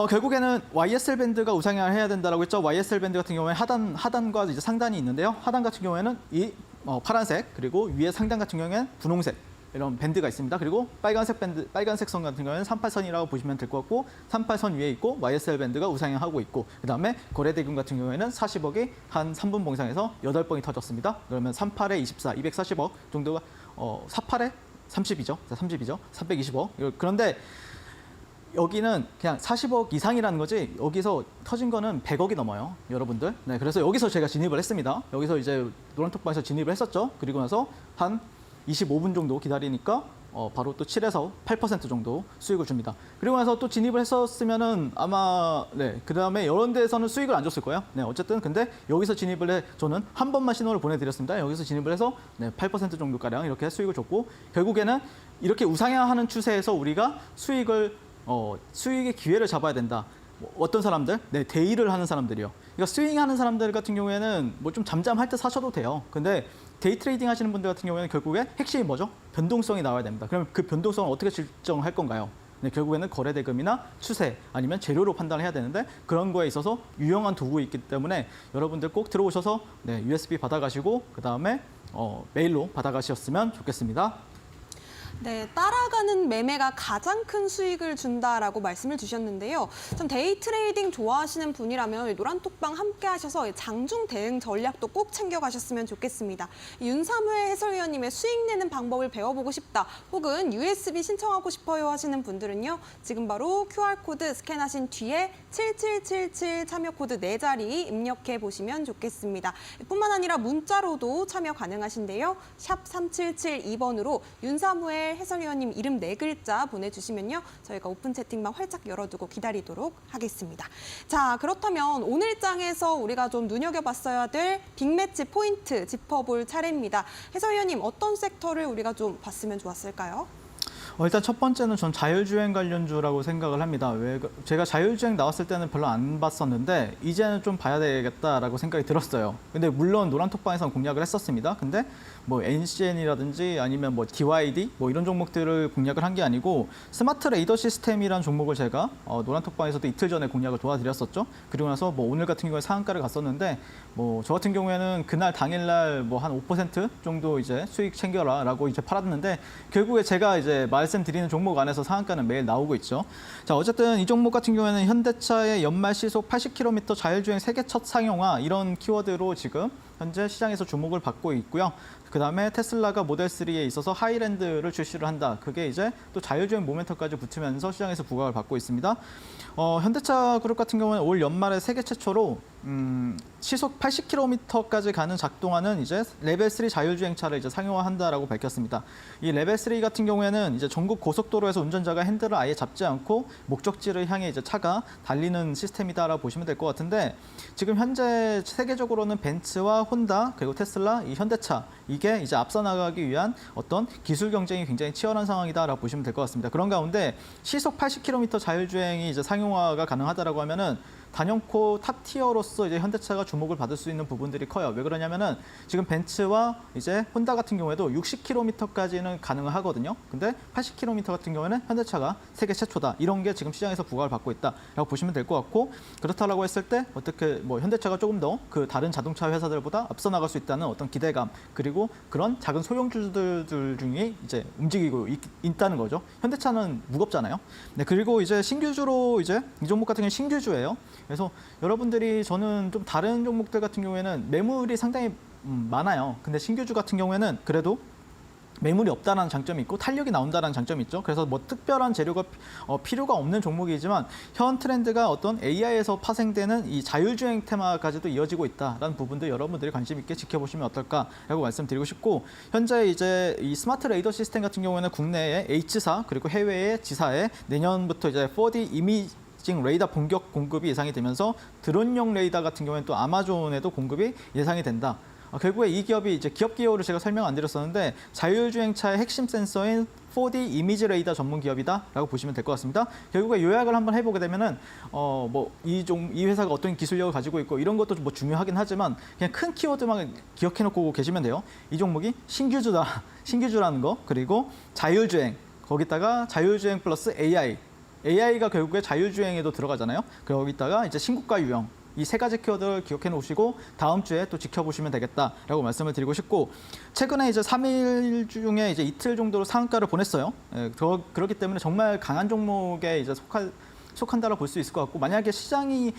결국에는 YSL 밴드가 우상향을 해야 된다라고 했죠. YSL 밴드 같은 경우에 하단과 이제 상단이 있는데요. 하단 같은 경우에는 이 파란색 그리고 위에 상단 같은 경우에는 분홍색 이런 밴드가 있습니다. 그리고 빨간색 선 같은 경우에는 38선이라고 보시면 될 것 같고 38선 위에 있고 YSL 밴드가 우상향하고 있고 그다음에 거래대금 같은 경우에는 40억이 한 3분 봉상에서 8번이 터졌습니다. 그러면 38에 24, 240억 정도가 48에 30이죠. 320억. 그런데 여기는 그냥 40억 이상이라는 거지 여기서 터진 거는 100억이 넘어요. 여러분들. 네, 그래서 여기서 제가 진입을 했습니다. 여기서 이제 노란톡방에서 진입을 했었죠. 그리고 나서 한 25분 정도 기다리니까 바로 또 7에서 8% 정도 수익을 줍니다. 그리고 나서 또 진입을 했었으면은 아마 그다음에 이런 데에서는 수익을 안 줬을 거예요. 네, 어쨌든 근데 여기서 진입을 해 저는 한 번만 신호를 보내드렸습니다. 여기서 진입을 해서 8% 정도 가량 이렇게 수익을 줬고 결국에는 이렇게 우상향하는 추세에서 우리가 수익의 기회를 잡아야 된다. 어떤 사람들? 네, 데이를 하는 사람들이요. 그러니까 스윙하는 사람들 같은 경우에는 뭐 좀 잠잠할 때 사셔도 돼요. 근데 데이 트레이딩 하시는 분들 같은 경우에는 결국에 핵심이 뭐죠? 변동성이 나와야 됩니다. 그럼 그 변동성을 어떻게 측정할 건가요? 네, 결국에는 거래대금이나 추세 아니면 재료로 판단을 해야 되는데 그런 거에 있어서 유용한 도구가 있기 때문에 여러분들 꼭 들어오셔서 USB 받아가시고 그 다음에 메일로 받아가셨으면 좋겠습니다. 네, 따라가는 매매가 가장 큰 수익을 준다라고 말씀을 주셨는데요. 참 데이 트레이딩 좋아하시는 분이라면 노란톡방 함께 하셔서 장중 대응 전략도 꼭 챙겨가셨으면 좋겠습니다. 윤사무엘 해설위원님의 수익 내는 방법을 배워보고 싶다, 혹은 USB 신청하고 싶어요 하시는 분들은요. 지금 바로 QR코드 스캔하신 뒤에 7777 참여 코드 4자리 입력해 보시면 좋겠습니다. 뿐만 아니라 문자로도 참여 가능하신데요. 샵 3772번으로 윤사무엘 해설위원님 이름 4글자 보내주시면요. 저희가 오픈 채팅방 활짝 열어두고 기다리도록 하겠습니다. 자, 그렇다면 오늘 장에서 우리가 좀 눈여겨봤어야 될 빅매치 포인트 짚어볼 차례입니다. 해설위원님, 어떤 섹터를 우리가 좀 봤으면 좋았을까요? 일단 첫 번째는 전 자율주행 관련주라고 생각을 합니다. 제가 자율주행 나왔을 때는 별로 안 봤었는데 이제는 좀 봐야 되겠다라고 생각이 들었어요. 근데 물론 노란톡방에서는 공략을 했었습니다. 근데 뭐 NCN이라든지 아니면 뭐 DYD 뭐 이런 종목들을 공략을 한 게 아니고 스마트 레이더 시스템이라는 종목을 제가 노란톡방에서도 이틀 전에 공략을 도와드렸었죠. 그리고 나서 뭐 오늘 같은 경우에 상한가를 갔었는데 뭐 저 같은 경우에는 그날 당일날 뭐 한 5% 정도 이제 수익 챙겨라라고 이제 팔았는데 결국에 제가 이제 말씀드리는 종목 안에서 상한가는 매일 나오고 있죠. 자, 어쨌든 이 종목 같은 경우에는 현대차의 연말 시속 80km 자율주행 세계 첫 상용화 이런 키워드로 지금 현재 시장에서 주목을 받고 있고요. 그다음에 테슬라가 모델 3에 있어서 하이랜드를 출시를 한다. 그게 이제 또 자율주행 모멘텀까지 붙으면서 시장에서 부각을 받고 있습니다. 현대차 그룹 같은 경우는 올 연말에 세계 최초로 시속 80km까지 가는 작동하는 이제 레벨 3 자율주행차를 이제 상용화한다라고 밝혔습니다. 이 레벨 3 같은 경우에는 이제 전국 고속도로에서 운전자가 핸들을 아예 잡지 않고 목적지를 향해 이제 차가 달리는 시스템이다라고 보시면 될 것 같은데 지금 현재 세계적으로는 벤츠와 혼다 그리고 테슬라, 이 현대차 이게 이제 앞서 나가기 위한 어떤 기술 경쟁이 굉장히 치열한 상황이다라고 보시면 될 것 같습니다. 그런 가운데 시속 80km 자율주행이 이제 상용화가 가능하다라고 하면은 단연코 탑티어로서 이제 현대차가 주목을 받을 수 있는 부분들이 커요. 왜 그러냐면은 지금 벤츠와 이제 혼다 같은 경우에도 60km까지는 가능하거든요. 근데 80km 같은 경우에는 현대차가 세계 최초다. 이런 게 지금 시장에서 부각을 받고 있다라고 보시면 될 것 같고 그렇다라고 했을 때 어떻게 뭐 현대차가 조금 더 그 다른 자동차 회사들보다 앞서 나갈 수 있다는 어떤 기대감 그리고 그런 작은 소형주들 중에 이제 움직이고 있다는 거죠. 현대차는 무겁잖아요. 네, 그리고 이제 신규주로 이제 이 종목 같은 경우는 신규주예요. 그래서 여러분들이 저는 좀 다른 종목들 같은 경우에는 매물이 상당히 많아요. 근데 신규주 같은 경우에는 그래도 매물이 없다는 장점이 있고 탄력이 나온다는 장점이 있죠. 그래서 뭐 특별한 재료가 필요가 없는 종목이지만 현 트렌드가 어떤 AI에서 파생되는 이 자율주행 테마까지도 이어지고 있다라는 부분도 여러분들이 관심 있게 지켜보시면 어떨까라고 말씀드리고 싶고 현재 이제 이 스마트 레이더 시스템 같은 경우에는 국내에 H사 그리고 해외의 G사에 내년부터 이제 4D 이미징 레이더 본격 공급이 예상이 되면서 드론용 레이더 같은 경우에는 또 아마존에도 공급이 예상이 된다. 결국에 이 기업이 이제 기업 기여를 제가 설명 안 드렸었는데 자율주행차의 핵심 센서인 4D 이미지 레이더 전문 기업이다라고 보시면 될 것 같습니다. 결국에 요약을 한번 해보게 되면은 이 회사가 어떤 기술력을 가지고 있고 이런 것도 뭐 중요하긴 하지만 그냥 큰 키워드만 기억해놓고 계시면 돼요. 이 종목이 신규주라는 거 그리고 자율주행 거기다가 자율주행 플러스 AI가 결국에 자율주행에도 들어가잖아요. 거기다가 이제 신고가 유형. 이 세 가지 키워드를 기억해 놓으시고 다음 주에 또 지켜보시면 되겠다라고 말씀을 드리고 싶고 최근에 이제 3일 중에 이제 이틀 정도로 상한가를 보냈어요. 그렇기 때문에 정말 강한 종목에 이제 속한다라고 볼 수 있을 것 같고 만약에 시장이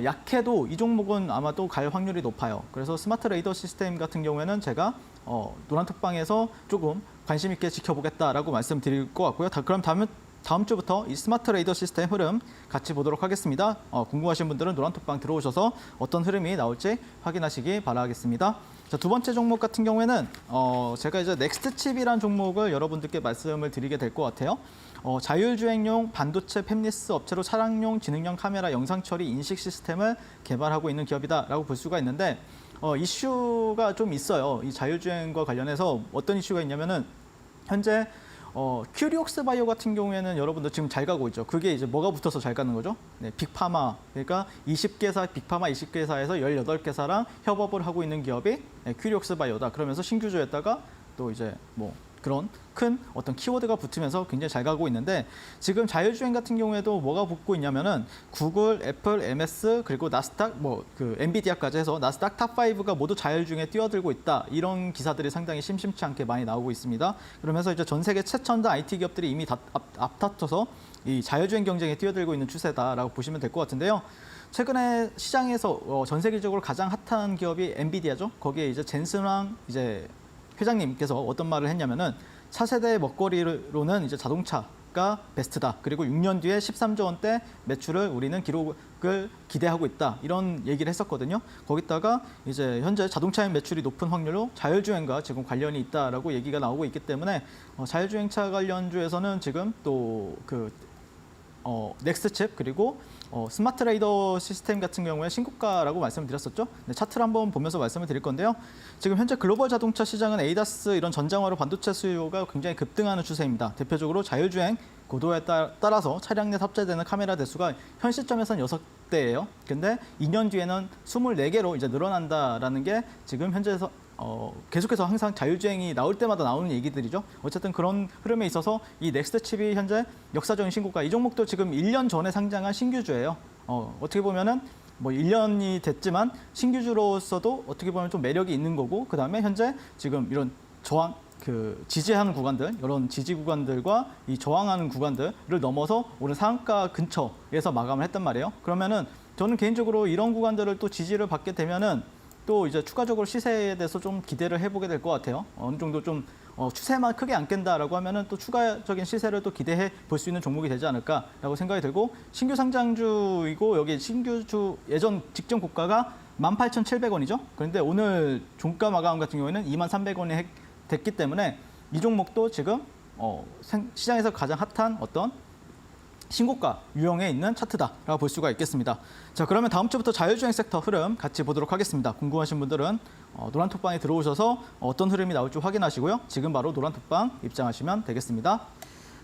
약해도 이 종목은 아마도 갈 확률이 높아요. 그래서 스마트 레이더 시스템 같은 경우에는 제가 노란톡방에서 조금 관심 있게 지켜보겠다라고 말씀드릴 것 같고요. 그럼 다음 주부터 이 스마트 레이더 시스템 흐름 같이 보도록 하겠습니다. 궁금하신 분들은 노란톡방 들어오셔서 어떤 흐름이 나올지 확인하시기 바라겠습니다. 자, 두 번째 종목 같은 경우에는 제가 이제 넥스트칩이라는 종목을 여러분들께 말씀을 드리게 될 것 같아요. 자율주행용 반도체 팹리스 업체로 차량용 지능형 카메라 영상 처리 인식 시스템을 개발하고 있는 기업이다라고 볼 수가 있는데 이슈가 좀 있어요. 이 자율주행과 관련해서 어떤 이슈가 있냐면은 현재 큐리옥스 바이오 같은 경우에는 여러분들 지금 잘 가고 있죠. 그게 이제 뭐가 붙어서 잘 가는 거죠? 네, 빅파마. 그러니까 20개사, 빅파마 20개사에서 18개사랑 협업을 하고 있는 기업이 큐리옥스 바이오다. 그러면서 신규주였다가 또 이제 뭐 그런 큰 어떤 키워드가 붙으면서 굉장히 잘 가고 있는데 지금 자율주행 같은 경우에도 뭐가 붙고 있냐면은 구글, 애플, MS 그리고 나스닥 엔비디아까지 해서 나스닥 탑5가 모두 자율주행에 뛰어들고 있다. 이런 기사들이 상당히 심심치 않게 많이 나오고 있습니다. 그러면서 이제 전 세계 최첨단 IT 기업들이 이미 앞다퉈서 이 자율주행 경쟁에 뛰어들고 있는 추세다라고 보시면 될 것 같은데요. 최근에 시장에서 전 세계적으로 가장 핫한 기업이 엔비디아죠. 거기에 이제 젠슨 황 회장님께서 어떤 말을 했냐면은 차세대 먹거리로는 이제 자동차가 베스트다. 그리고 6년 뒤에 13조 원대 매출을 우리는 기록을 기대하고 있다. 이런 얘기를 했었거든요. 거기다가 이제 현재 자동차의 매출이 높은 확률로 자율주행과 지금 관련이 있다라고 얘기가 나오고 있기 때문에 자율주행차 관련주에서는 지금 또 넥스트칩 그리고 스마트 레이더 시스템 같은 경우에 신고가라고 말씀을 드렸었죠. 네, 차트를 한번 보면서 말씀을 드릴 건데요. 지금 현재 글로벌 자동차 시장은 ADAS 이런 전장화로 반도체 수요가 굉장히 급등하는 추세입니다. 대표적으로 자율주행 고도에 따라서 차량 내 탑재되는 카메라 대수가 현 시점에서는 6대예요. 근데 2년 뒤에는 24개로 이제 늘어난다라는 게 지금 현재에서 계속해서 항상 자율주행이 나올 때마다 나오는 얘기들이죠. 어쨌든 그런 흐름에 있어서 이 넥스트 칩이 현재 역사적인 신고가, 이 종목도 지금 1년 전에 상장한 신규주예요. 어떻게 보면은 뭐 1년이 됐지만 신규주로서도 어떻게 보면 좀 매력이 있는 거고, 그다음에 현재 지금 이런 지지하는 구간들, 이런 지지 구간들과 이 저항하는 구간들을 넘어서 오늘 상한가 근처에서 마감을 했단 말이에요. 그러면은 저는 개인적으로 이런 구간들을 또 지지를 받게 되면은 또 이제 추가적으로 시세에 대해서 좀 기대를 해보게 될 것 같아요. 어느 정도 좀 추세만 크게 안 깬다라고 하면은 또 추가적인 시세를 또 기대해 볼 수 있는 종목이 되지 않을까라고 생각이 들고, 신규 상장주이고 여기 신규주 예전 직전 고가가 18,700원이죠. 그런데 오늘 종가 마감 같은 경우에는 23,300원이 됐기 때문에 이 종목도 지금 시장에서 가장 핫한 어떤 신고가 유형에 있는 차트다라고 볼 수가 있겠습니다. 자, 그러면 다음 주부터 자율주행 섹터 흐름 같이 보도록 하겠습니다. 궁금하신 분들은 노란톡방에 들어오셔서 어떤 흐름이 나올지 확인하시고요. 지금 바로 노란톡방 입장하시면 되겠습니다.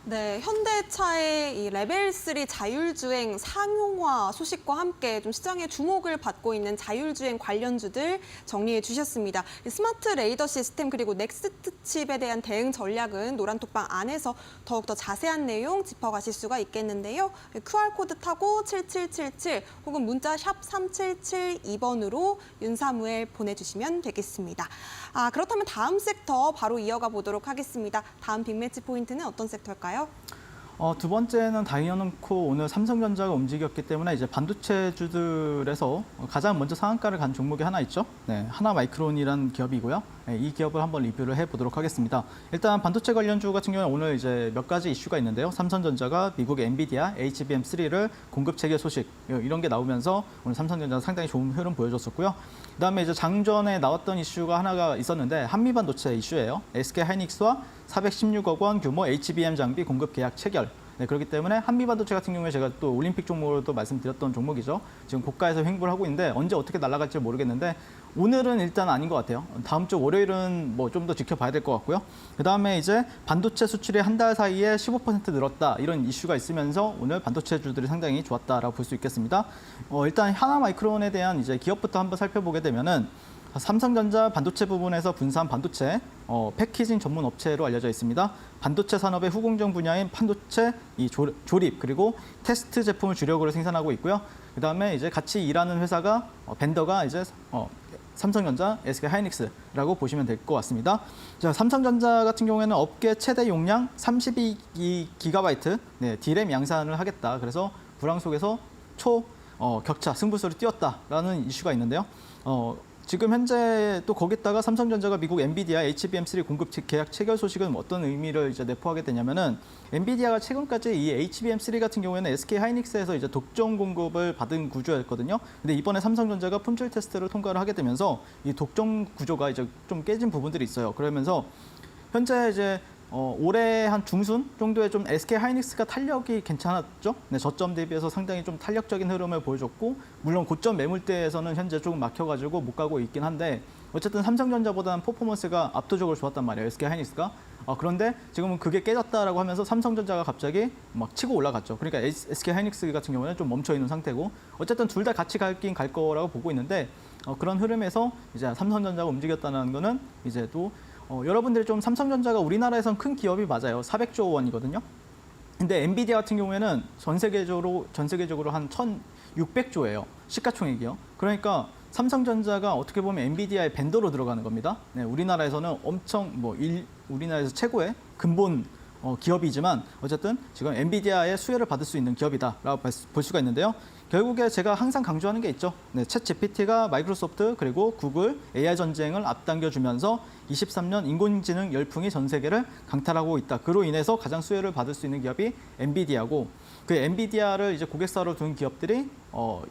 네, 현대차의 이 레벨 3 자율주행 상용화 소식과 함께 좀 시장의 주목을 받고 있는 자율주행 관련주들 정리해 주셨습니다. 스마트 레이더 시스템 그리고 넥스트 칩에 대한 대응 전략은 노란톡방 안에서 더욱더 자세한 내용 짚어가실 수가 있겠는데요. QR코드 타고 7777 혹은 문자 샵 3772번으로 윤사무엘 보내주시면 되겠습니다. 그렇다면 다음 섹터 바로 이어가 보도록 하겠습니다. 다음 빅매치 포인트는 어떤 섹터일까요? 두 번째는 다이어оном코, 오늘 삼성전자가 움직였기 때문에 이제 반도체주들에서 가장 먼저 상한가를 간 종목이 하나 있죠. 네, 하나마이크론이라는 기업이고요. 네, 이 기업을 한번 리뷰를 해보도록 하겠습니다. 일단 반도체 관련주 같은 경우는 오늘 이제 몇 가지 이슈가 있는데요. 삼성전자가 미국 엔비디아 HBM3를 공급 체결 소식 이런 게 나오면서 오늘 삼성전자 상당히 좋은 흐름 보여줬었고요. 그다음에 이제 장전에 나왔던 이슈가 하나가 있었는데 한미반도체 이슈예요. SK하이닉스와 416억 원 규모 HBM 장비 공급 계약 체결. 네, 그렇기 때문에 한미반도체 같은 경우에 제가 또 올림픽 종목으로도 말씀드렸던 종목이죠. 지금 고가에서 횡보를 하고 있는데 언제 어떻게 날아갈지 모르겠는데 오늘은 일단 아닌 것 같아요. 다음 주 월요일은 뭐 좀 더 지켜봐야 될 것 같고요. 그다음에 이제 반도체 수출이 한 달 사이에 15% 늘었다, 이런 이슈가 있으면서 오늘 반도체주들이 상당히 좋았다라고 볼 수 있겠습니다. 일단 하나마이크론에 대한 이제 기업부터 한번 살펴보게 되면은 삼성전자 반도체 부분에서 분산 반도체 패키징 전문 업체로 알려져 있습니다. 반도체 산업의 후공정 분야인 반도체 조립 그리고 테스트 제품을 주력으로 생산하고 있고요. 그다음에 이제 같이 일하는 회사가 벤더가 이제 삼성전자, SK하이닉스라고 보시면 될 것 같습니다. 자, 삼성전자 같은 경우에는 업계 최대 용량 32GB D램 양산을 하겠다. 그래서 불황 속에서 격차 승부수를 띄웠다라는 이슈가 있는데요. 지금 현재 또 거기다가 삼성전자가 미국 엔비디아 HBM3 공급 계약 체결 소식은 어떤 의미를 이제 내포하게 되냐면은, 엔비디아가 최근까지 이 HBM3 같은 경우에는 SK하이닉스에서 이제 독점 공급을 받은 구조였거든요. 근데 이번에 삼성전자가 품질 테스트를 통과를 하게 되면서 이 독점 구조가 이제 좀 깨진 부분들이 있어요. 그러면서 현재 이제 올해 한 중순 정도에 좀 SK하이닉스가 탄력이 괜찮았죠. 네, 저점 대비해서 상당히 좀 탄력적인 흐름을 보여줬고, 물론 고점 매물대에서는 현재 조금 막혀가지고 못 가고 있긴 한데, 어쨌든 삼성전자보다는 퍼포먼스가 압도적으로 좋았단 말이에요, SK하이닉스가. 그런데 지금은 그게 깨졌다라고 하면서 삼성전자가 갑자기 막 치고 올라갔죠. 그러니까 SK하이닉스 같은 경우는 좀 멈춰 있는 상태고, 어쨌든 둘 다 같이 갈긴 갈 거라고 보고 있는데, 그런 흐름에서 이제 삼성전자가 움직였다는 거는 이제 또 여러분들이 좀 삼성전자가 우리나라에선 큰 기업이 맞아요. 400조 원이거든요. 근데 엔비디아 같은 경우에는 전 세계적으로 한 1,600조예요. 시가총액이요. 그러니까 삼성전자가 어떻게 보면 엔비디아의 벤더로 들어가는 겁니다. 네, 우리나라에서는 엄청 우리나라에서 최고의 근본 기업이지만 어쨌든 지금 엔비디아의 수혜를 받을 수 있는 기업이다라고 볼 수가 있는데요. 결국에 제가 항상 강조하는 게 있죠. 네, 챗 GPT가 마이크로소프트 그리고 구글 AI 전쟁을 앞당겨주면서 23년 인공지능 열풍이 전 세계를 강탈하고 있다. 그로 인해서 가장 수혜를 받을 수 있는 기업이 엔비디아고 그 엔비디아를 이제 고객사로 둔 기업들이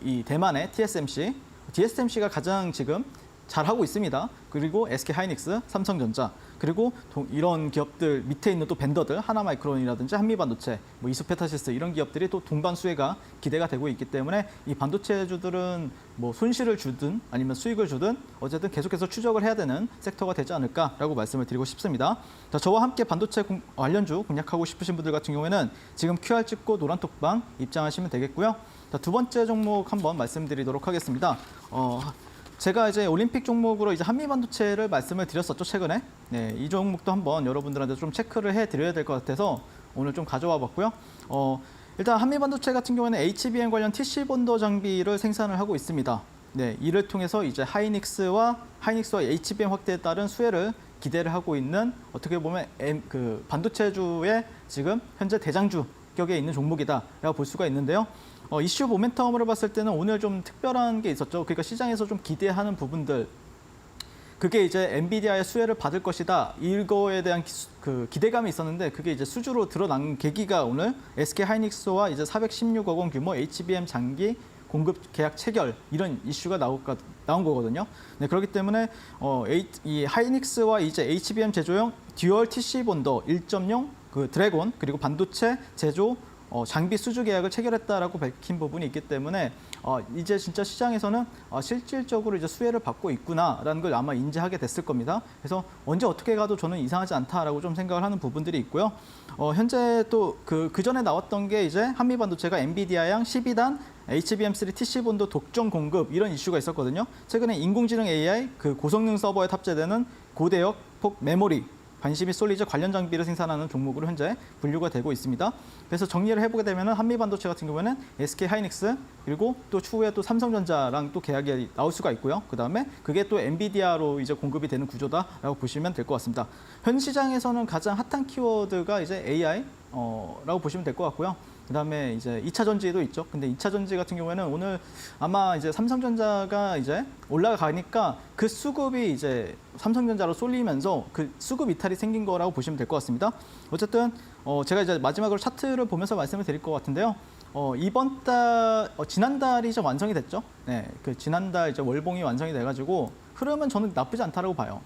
이 대만의 TSMC가 가장 지금 잘하고 있습니다. 그리고 SK 하이닉스, 삼성전자, 그리고 이런 기업들 밑에 있는 또 벤더들, 하나마이크론이라든지 한미반도체, 이스페타시스 이런 기업들이 또 동반 수혜가 기대가 되고 있기 때문에 이 반도체주들은 손실을 주든 아니면 수익을 주든 어쨌든 계속해서 추적을 해야 되는 섹터가 되지 않을까라고 말씀을 드리고 싶습니다. 자, 저와 함께 반도체 관련주 공략하고 싶으신 분들 같은 경우에는 지금 QR 찍고 노란톡방 입장하시면 되겠고요. 자, 두 번째 종목 한번 말씀드리도록 하겠습니다. 제가 이제 올림픽 종목으로 이제 한미반도체를 말씀을 드렸었죠, 최근에. 네, 이 종목도 한번 여러분들한테 좀 체크를 해드려야 될 것 같아서 오늘 좀 가져와 봤고요. 일단 한미반도체 같은 경우에는 HBM 관련 TC 본더 장비를 생산을 하고 있습니다. 네, 이를 통해서 이제 하이닉스와 HBM 확대에 따른 수혜를 기대를 하고 있는 어떻게 보면 그 반도체주의 지금 현재 대장주 격에 있는 종목이다라고 볼 수가 있는데요. 이슈 모멘텀으로 봤을 때는 오늘 좀 특별한 게 있었죠. 그러니까 시장에서 좀 기대하는 부분들, 그게 이제 엔비디아의 수혜를 받을 것이다. 이거에 대한 그 기대감이 있었는데 그게 이제 수주로 드러난 계기가 오늘 SK하이닉스와 이제 416억 원 규모 HBM 장기 공급 계약 체결 이런 이슈가 나온 거거든요. 네, 그렇기 때문에 이 하이닉스와 이제 HBM 제조용 듀얼 TC 본더 1.0 그 드래곤 그리고 반도체 제조 장비 수주 계약을 체결했다라고 밝힌 부분이 있기 때문에 이제 진짜 시장에서는 실질적으로 이제 수혜를 받고 있구나라는 걸 아마 인지하게 됐을 겁니다. 그래서 언제 어떻게 가도 저는 이상하지 않다라고 좀 생각을 하는 부분들이 있고요. 현재 또 그 전에 나왔던 게 이제 한미반도체가 엔비디아양 12단 HBM3 TC 본더 독점 공급 이런 이슈가 있었거든요. 최근에 인공지능 AI 그 고성능 서버에 탑재되는 고대역 폭 메모리 관심이 쏠리죠. 관련 장비를 생산하는 종목으로 현재 분류가 되고 있습니다. 그래서 정리를 해보게 되면 한미반도체 같은 경우에는 SK하이닉스 그리고 또 추후에 또 삼성전자랑 또 계약이 나올 수가 있고요. 그다음에 그게 또 엔비디아로 이제 공급이 되는 구조다라고 보시면 될 것 같습니다. 현 시장에서는 가장 핫한 키워드가 이제 AI라고 보시면 될 것 같고요. 그다음에 이제 2차 전지도 있죠. 근데 2차 전지 같은 경우에는 오늘 아마 이제 삼성전자가 이제 올라가니까 그 수급이 이제 삼성전자로 쏠리면서 그 수급 이탈이 생긴 거라고 보시면 될 것 같습니다. 어쨌든 제가 이제 마지막으로 차트를 보면서 말씀을 드릴 것 같은데요. 이번 달 지난달이 이제 완성이 됐죠. 네, 그 지난달 이제 월봉이 완성이 돼가지고 흐름은 저는 나쁘지 않다라고 봐요.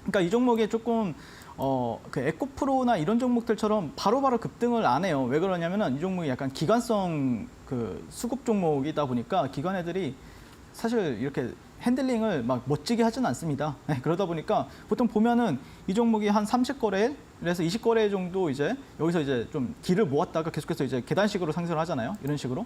그러니까 이 종목이 조금 그 에코프로나 이런 종목들처럼 바로바로 급등을 안 해요. 왜 그러냐면은 이 종목이 약간 기관성 그 수급 종목이다 보니까 기관 애들이 사실 이렇게 핸들링을 막 멋지게 하진 않습니다. 네, 그러다 보니까 보통 보면은 이 종목이 한 30거래일, 그래서 20거래일 정도 이제 여기서 이제 좀 길을 모았다가 계속해서 이제 계단식으로 상승을 하잖아요. 이런 식으로.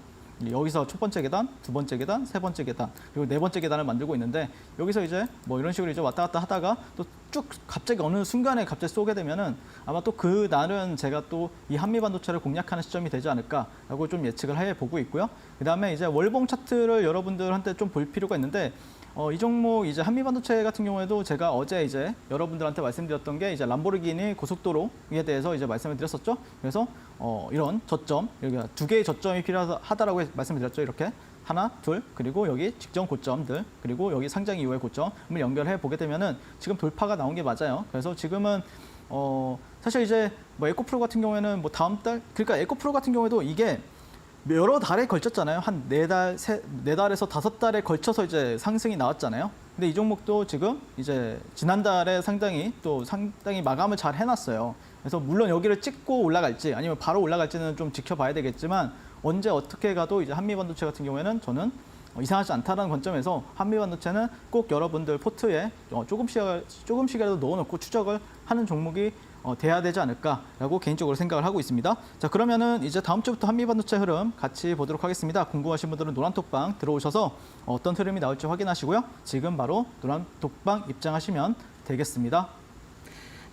여기서 첫 번째 계단, 두 번째 계단, 세 번째 계단, 그리고 네 번째 계단을 만들고 있는데 여기서 이제 이런 식으로 이제 왔다 갔다 하다가 또 쭉 갑자기 어느 순간에 갑자기 쏘게 되면은 아마 또 그 날은 제가 또 이 한미반도체를 공략하는 시점이 되지 않을까라고 좀 예측을 해 보고 있고요. 그다음에 이제 월봉 차트를 여러분들한테 좀 볼 필요가 있는데 이 종목 이제 한미반도체 같은 경우에도 제가 어제 이제 여러분들한테 말씀드렸던 게 이제 람보르기니 고속도로에 대해서 이제 말씀을 드렸었죠. 그래서 이런 저점, 여기 두 개의 저점이 필요하다라고 말씀을 드렸죠. 이렇게 하나, 둘, 그리고 여기 직전 고점들, 그리고 여기 상장 이후의 고점을 연결해 보게 되면은 지금 돌파가 나온 게 맞아요. 그래서 지금은 사실 이제 에코프로 같은 경우에는 다음 달, 그러니까 에코프로 같은 경우에도 이게 여러 달에 걸쳤잖아요. 한 네 달에서 5달에 걸쳐서 이제 상승이 나왔잖아요. 근데 이 종목도 지금 이제 지난달에 상당히 마감을 잘 해놨어요. 그래서 물론 여기를 찍고 올라갈지 아니면 바로 올라갈지는 좀 지켜봐야 되겠지만 언제 어떻게 가도 이제 한미반도체 같은 경우에는 저는 이상하지 않다라는 관점에서 한미반도체는 꼭 여러분들 포트에 조금씩이라도 넣어놓고 추적을 하는 종목이 돼야 되지 않을까라고 개인적으로 생각을 하고 있습니다. 자, 그러면은 이제 다음 주부터 한미반도체 흐름 같이 보도록 하겠습니다. 궁금하신 분들은 노란톡방 들어오셔서 어떤 흐름이 나올지 확인하시고요. 지금 바로 노란톡방 입장하시면 되겠습니다.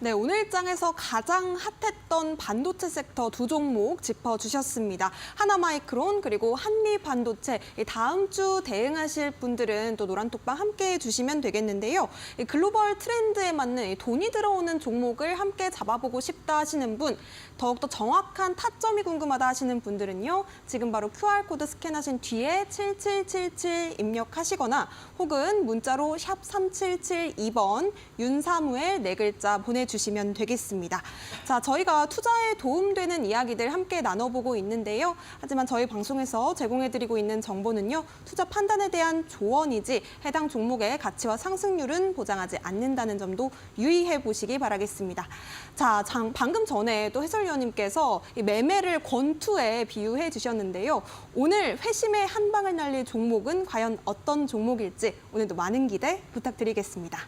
네, 오늘 일장에서 가장 핫했던 반도체 섹터 두 종목 짚어주셨습니다. 하나마이크론 그리고 한미반도체. 다음 주 대응하실 분들은 또 노란톡방 함께 해주시면 되겠는데요. 글로벌 트렌드에 맞는 돈이 들어오는 종목을 함께 잡아보고 싶다 하시는 분, 더욱더 정확한 타점이 궁금하다 하시는 분들은요. 지금 바로 QR코드 스캔하신 뒤에 7777 입력하시거나 혹은 문자로 샵 3772번 윤사무엘 네 글자 보내주시면 되겠습니다. 자, 저희가 투자에 도움되는 이야기들 함께 나눠보고 있는데요. 하지만 저희 방송에서 제공해드리고 있는 정보는요. 투자 판단에 대한 조언이지 해당 종목의 가치와 상승률은 보장하지 않는다는 점도 유의해 보시기 바라겠습니다. 자, 방금 전에 또 해설위원님께서 이 매매를 권투에 비유해 주셨는데요. 오늘 회심의 한 방을 날릴 종목은 과연 어떤 종목일지 오늘도 많은 기대 부탁드리겠습니다.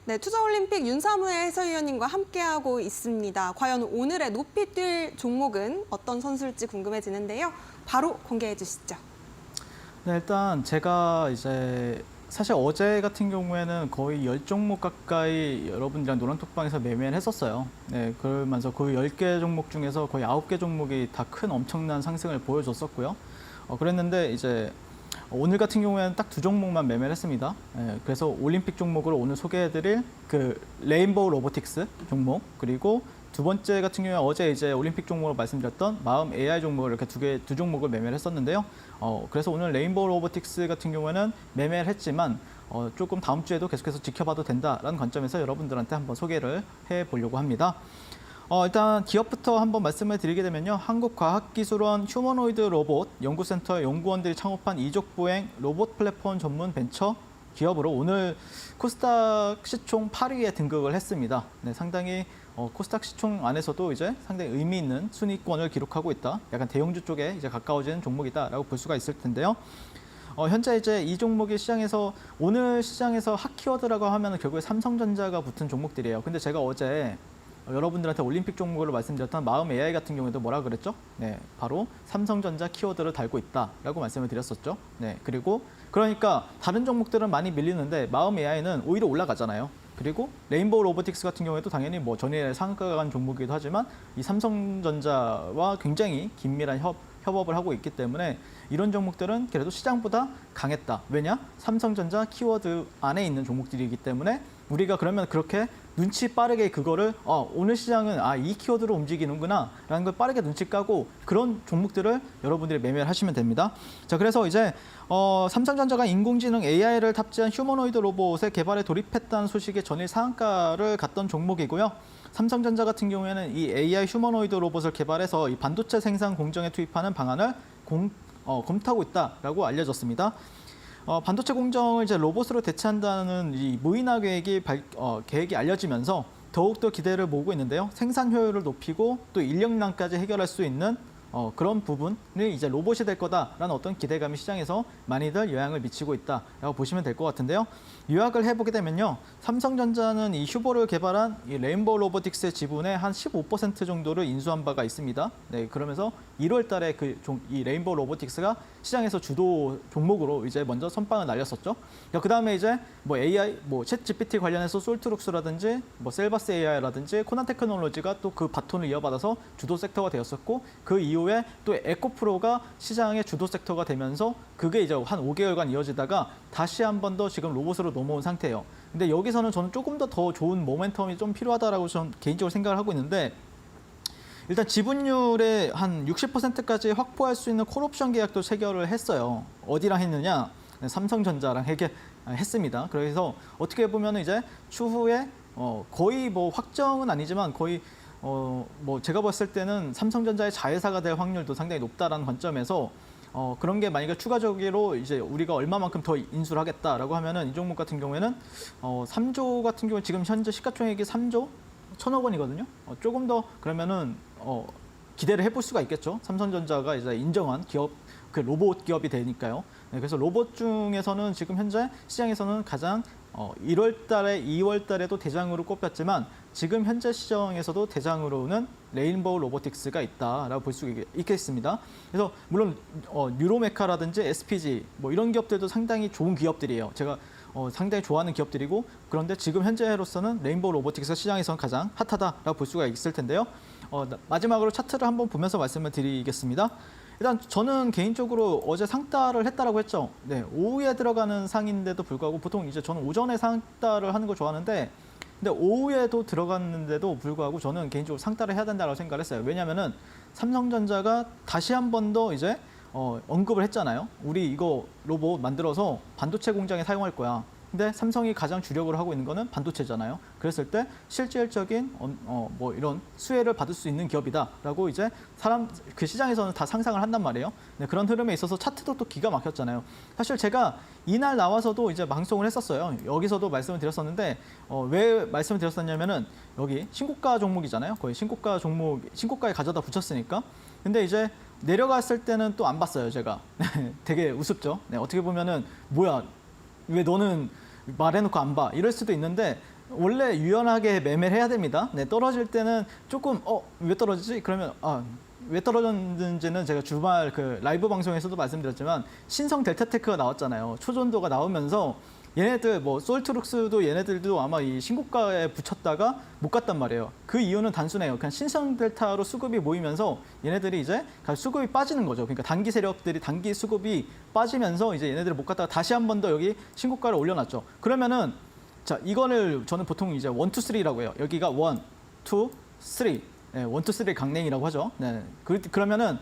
네, 투자올림픽 윤사무엘 해설위원님과 함께하고 있습니다. 과연 오늘의 높이 뛸 종목은 어떤 선수일지 궁금해지는데요. 바로 공개해 주시죠. 네, 일단 제가 이제 사실 어제 같은 경우에는 거의 10종목 가까이 여러분들이랑 노란톡방에서 매매를 했었어요. 네, 그러면서 그 10개 종목 중에서 거의 9개 종목이 다 큰 엄청난 상승을 보여줬었고요. 그랬는데 이제 오늘 같은 경우에는 딱 두 종목만 매매를 했습니다. 예, 그래서 올림픽 종목으로 오늘 소개해드릴 그 레인보우 로보틱스 종목, 그리고 두 번째 같은 경우에 어제 이제 올림픽 종목으로 말씀드렸던 마음 AI 종목을 이렇게 두 종목을 매매를 했었는데요. 그래서 오늘 레인보우 로보틱스 같은 경우에는 매매를 했지만 조금 다음 주에도 계속해서 지켜봐도 된다라는 관점에서 여러분들한테 한번 소개를 해보려고 합니다. 일단 기업부터 한번 말씀을 드리게 되면요. 한국과학기술원 휴머노이드 로봇 연구센터의 연구원들이 창업한 이족보행 로봇 플랫폼 전문 벤처 기업으로 오늘 코스닥 시총 8위에 등극을 했습니다. 네, 상당히 코스닥 시총 안에서도 이제 상당히 의미 있는 순위권을 기록하고 있다. 약간 대형주 쪽에 이제 가까워지는 종목이다라고 볼 수가 있을 텐데요. 현재 이제 이 종목이 시장에서 오늘 시장에서 핫 키워드라고 하면 결국에 삼성전자가 붙은 종목들이에요. 근데 제가 어제 여러분들한테 올림픽 종목으로 말씀드렸던 마음 AI 같은 경우에도 뭐라 그랬죠? 네, 바로 삼성전자 키워드를 달고 있다라고 말씀을 드렸었죠. 네, 그리고 그러니까 다른 종목들은 많이 밀리는데 마음 AI는 오히려 올라가잖아요. 그리고 레인보우 로보틱스 같은 경우에도 당연히 뭐 전일에 상한가가 간 종목이기도 하지만 이 삼성전자와 굉장히 긴밀한 협업을 하고 있기 때문에 이런 종목들은 그래도 시장보다 강했다. 왜냐? 삼성전자 키워드 안에 있는 종목들이기 때문에 우리가 그러면 그렇게 눈치 빠르게 그거를 오늘 시장은 이 키워드로 움직이는구나 라는 걸 빠르게 눈치 까고 그런 종목들을 여러분들이 매매를 하시면 됩니다. 자, 그래서 이제 삼성전자가 인공지능 AI를 탑재한 휴머노이드 로봇의 개발에 돌입했다는 소식이 전일 상한가를 갔던 종목이고요. 삼성전자 같은 경우에는 이 AI 휴머노이드 로봇을 개발해서 이 반도체 생산 공정에 투입하는 방안을 검토하고 있다라고 알려졌습니다. 반도체 공정을 이제 로봇으로 대체한다는 이 무인화 계획이 알려지면서 더욱더 기대를 모으고 있는데요. 생산 효율을 높이고 또 인력난까지 해결할 수 있는 그런 부분이 이제 로봇이 될 거다라는 어떤 기대감이 시장에서 많이들 영향을 미치고 있다라고 보시면 될 것 같은데요. 요약을 해보게 되면요. 삼성전자는 이 휴보를 개발한 이 레인보우 로보틱스의 지분의 한 15% 정도를 인수한 바가 있습니다. 네, 그러면서 1월 달에 이 레인보우 로보틱스가 시장에서 주도 종목으로 이제 먼저 선빵을 날렸었죠. 그 다음에 이제 뭐 AI, 뭐 챗 GPT 관련해서 솔트룩스라든지 뭐 셀바스 AI라든지 코난 테크놀로지가 또 그 바톤을 이어받아서 주도 섹터가 되었었고 그 이후에 또 에코프로가 시장의 주도 섹터가 되면서 그게 이제 한 5개월간 이어지다가 다시 한 번 더 지금 로봇으로 넘어온 상태예요. 근데 여기서는 저는 조금 더 좋은 모멘텀이 좀 필요하다라고 저는 개인적으로 생각을 하고 있는데 일단 지분율의 한 60%까지 확보할 수 있는 콜옵션 계약도 체결을 했어요. 어디랑 했느냐? 삼성전자랑 했습니다. 그래서 어떻게 보면 이제 추후에 거의 뭐 확정은 아니지만 거의 뭐 제가 봤을 때는 삼성전자의 자회사가 될 확률도 상당히 높다라는 관점에서 그런 게 만약에 추가적으로 이제 우리가 얼마만큼 더 인수를 하겠다라고 하면은 이 종목 같은 경우에는 3조 같은 경우 지금 현재 시가총액이 3조 1,000억 원이거든요. 조금 더 그러면은 기대를 해볼 수가 있겠죠. 삼성전자가 이제 인정한 기업, 그 로봇 기업이 되니까요. 네, 그래서 로봇 중에서는 지금 현재 시장에서는 가장 1월 달에, 2월 달에도 대장으로 꼽혔지만 지금 현재 시장에서도 대장으로는 레인보우 로보틱스가 있다라고 볼 수 있겠습니다. 그래서 물론 뉴로메카라든지 SPG 뭐 이런 기업들도 상당히 좋은 기업들이에요. 제가 상당히 좋아하는 기업들이고 그런데 지금 현재로서는 레인보우 로보틱스가 시장에서 가장 핫하다라고 볼 수가 있을 텐데요. 마지막으로 차트를 한번 보면서 말씀을 드리겠습니다. 일단 저는 개인적으로 어제 상따를 했다라고 했죠. 네, 오후에 들어가는 상인데도 불구하고 보통 이제 저는 오전에 상따를 하는 걸 좋아하는데 근데 오후에도 들어갔는데도 불구하고 저는 개인적으로 상따를 해야 된다고 생각을 했어요. 왜냐하면은 삼성전자가 다시 한 번 더 이제 언급을 했잖아요. 우리 이거 로봇 만들어서 반도체 공장에 사용할 거야. 근데 삼성이 가장 주력으로 하고 있는 거는 반도체잖아요. 그랬을 때 실질적인 뭐 이런 수혜를 받을 수 있는 기업이다라고 이제 그 시장에서는 다 상상을 한단 말이에요. 네, 그런 흐름에 있어서 차트도 또 기가 막혔잖아요. 사실 제가 이날 나와서도 이제 방송을 했었어요. 여기서도 말씀을 드렸었는데 왜 말씀을 드렸었냐면은 여기 신고가 종목이잖아요. 거의 신고가에 가져다 붙였으니까. 근데 이제 내려갔을 때는 또 안 봤어요, 제가. 되게 우습죠. 네, 어떻게 보면은 뭐야? 왜 너는 말해놓고 안 봐? 이럴 수도 있는데 원래 유연하게 매매를 해야 됩니다. 네, 떨어질 때는 조금 왜 떨어지지? 그러면 왜 떨어졌는지는 제가 주말 그 라이브 방송에서도 말씀드렸지만 신성 델타테크가 나왔잖아요. 초전도가 나오면서 얘네들 뭐 솔트룩스도 얘네들도 아마 이 신고가에 붙였다가 못 갔단 말이에요. 그 이유는 단순해요. 그냥 신성 델타로 수급이 모이면서 얘네들이 이제 수급이 빠지는 거죠. 그러니까 단기 세력들이 단기 수급이 빠지면서 이제 얘네들이 못 갔다가 다시 한 번 더 여기 신고가를 올려놨죠. 그러면은 자 이거를 저는 보통 이제 1, 2, 3라고 해요. 여기가 1, 2, 3. 네, 1, 2, 3 강냉이라고 하죠. 네. 그러면은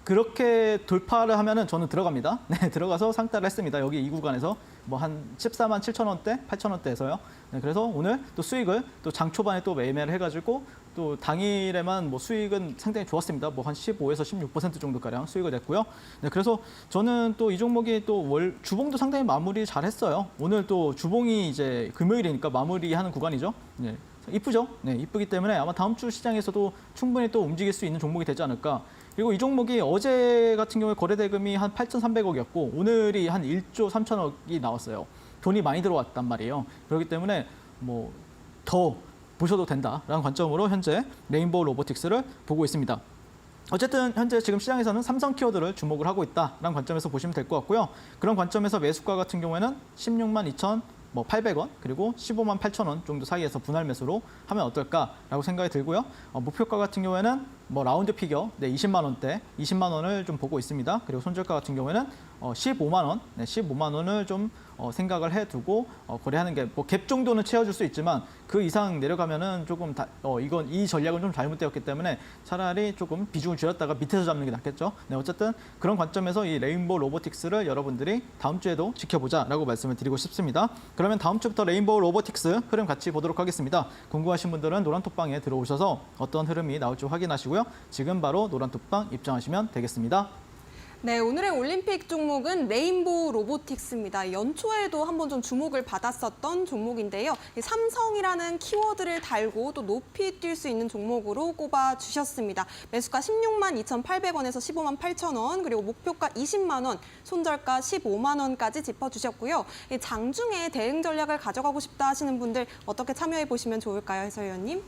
그렇게 돌파를 하면은 저는 들어갑니다. 네, 들어가서 상따를 했습니다. 여기 이 구간에서 뭐 한 14만 7천 원대, 8천 원대에서요. 네, 그래서 오늘 또 수익을 또 장 초반에 또 매매를 해가지고 또 당일에만 뭐 수익은 상당히 좋았습니다. 뭐 한 15에서 16% 정도 가량 수익을 냈고요. 네, 그래서 저는 또 이 종목이 또 주봉도 상당히 마무리 잘했어요. 오늘 또 주봉이 이제 금요일이니까 마무리하는 구간이죠. 네. 이쁘죠? 네, 이쁘기 때문에 아마 다음 주 시장에서도 충분히 또 움직일 수 있는 종목이 되지 않을까. 그리고 이 종목이 어제 같은 경우에 거래 대금이 한 8,300억이었고 오늘이 한 1조 3천억이 나왔어요. 돈이 많이 들어왔단 말이에요. 그렇기 때문에 뭐 더 보셔도 된다라는 관점으로 현재 레인보우 로보틱스를 보고 있습니다. 어쨌든 현재 지금 시장에서는 삼성 키워드를 주목을 하고 있다라는 관점에서 보시면 될 것 같고요. 그런 관점에서 매수가 같은 경우에는 16만 2,800원 그리고 15만 8천 원 정도 사이에서 분할 매수로 하면 어떨까라고 생각이 들고요. 목표가 같은 경우에는 뭐 라운드 피겨 20만 원대, 20만 원을 좀 보고 있습니다. 그리고 손절가 같은 경우에는 15만 원, 15만 원을 좀 생각을 해두고 거래하는 게 뭐 갭 정도는 채워줄 수 있지만 그 이상 내려가면은 조금 이 전략은 좀 잘못되었기 때문에 차라리 조금 비중을 줄였다가 밑에서 잡는 게 낫겠죠. 네, 어쨌든 그런 관점에서 이 레인보우 로보틱스를 여러분들이 다음 주에도 지켜보자라고 말씀을 드리고 싶습니다. 그러면 다음 주부터 레인보우 로보틱스 흐름 같이 보도록 하겠습니다. 궁금하신 분들은 노란톡방에 들어오셔서 어떤 흐름이 나올지 확인하시고요. 지금 바로 노란톡방 입장하시면 되겠습니다. 네, 오늘의 올림픽 종목은 레인보우 로보틱스입니다. 연초에도 한번 좀 주목을 받았었던 종목인데요. 이 삼성이라는 키워드를 달고 또 높이 뛸 수 있는 종목으로 꼽아주셨습니다. 매수가 16만 2,800원에서 15만 8천 원, 그리고 목표가 20만 원, 손절가 15만 원까지 짚어주셨고요. 이 장중에 대응 전략을 가져가고 싶다 하시는 분들 어떻게 참여해 보시면 좋을까요, 해설위원님?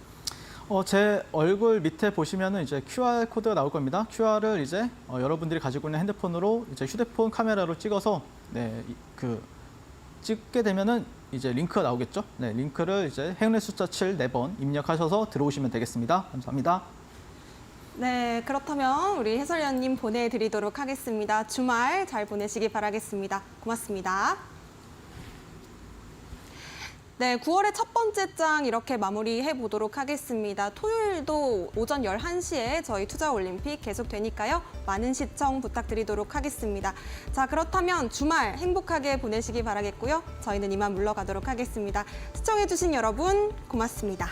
제 얼굴 밑에 보시면은 이제 QR 코드가 나올 겁니다. QR을 이제 여러분들이 가지고 있는 핸드폰으로 이제 휴대폰 카메라로 찍어서 찍게 되면은 이제 링크가 나오겠죠. 네, 링크를 이제 행운의 숫자 7 4번 입력하셔서 들어오시면 되겠습니다. 감사합니다. 네, 그렇다면 우리 해설위원님 보내드리도록 하겠습니다. 주말 잘 보내시기 바라겠습니다. 고맙습니다. 네, 9월의 첫 번째 장 이렇게 마무리해 보도록 하겠습니다. 토요일도 오전 11시에 저희 투자올림픽 계속되니까요. 많은 시청 부탁드리도록 하겠습니다. 자, 그렇다면 주말 행복하게 보내시기 바라겠고요. 저희는 이만 물러가도록 하겠습니다. 시청해주신 여러분 고맙습니다.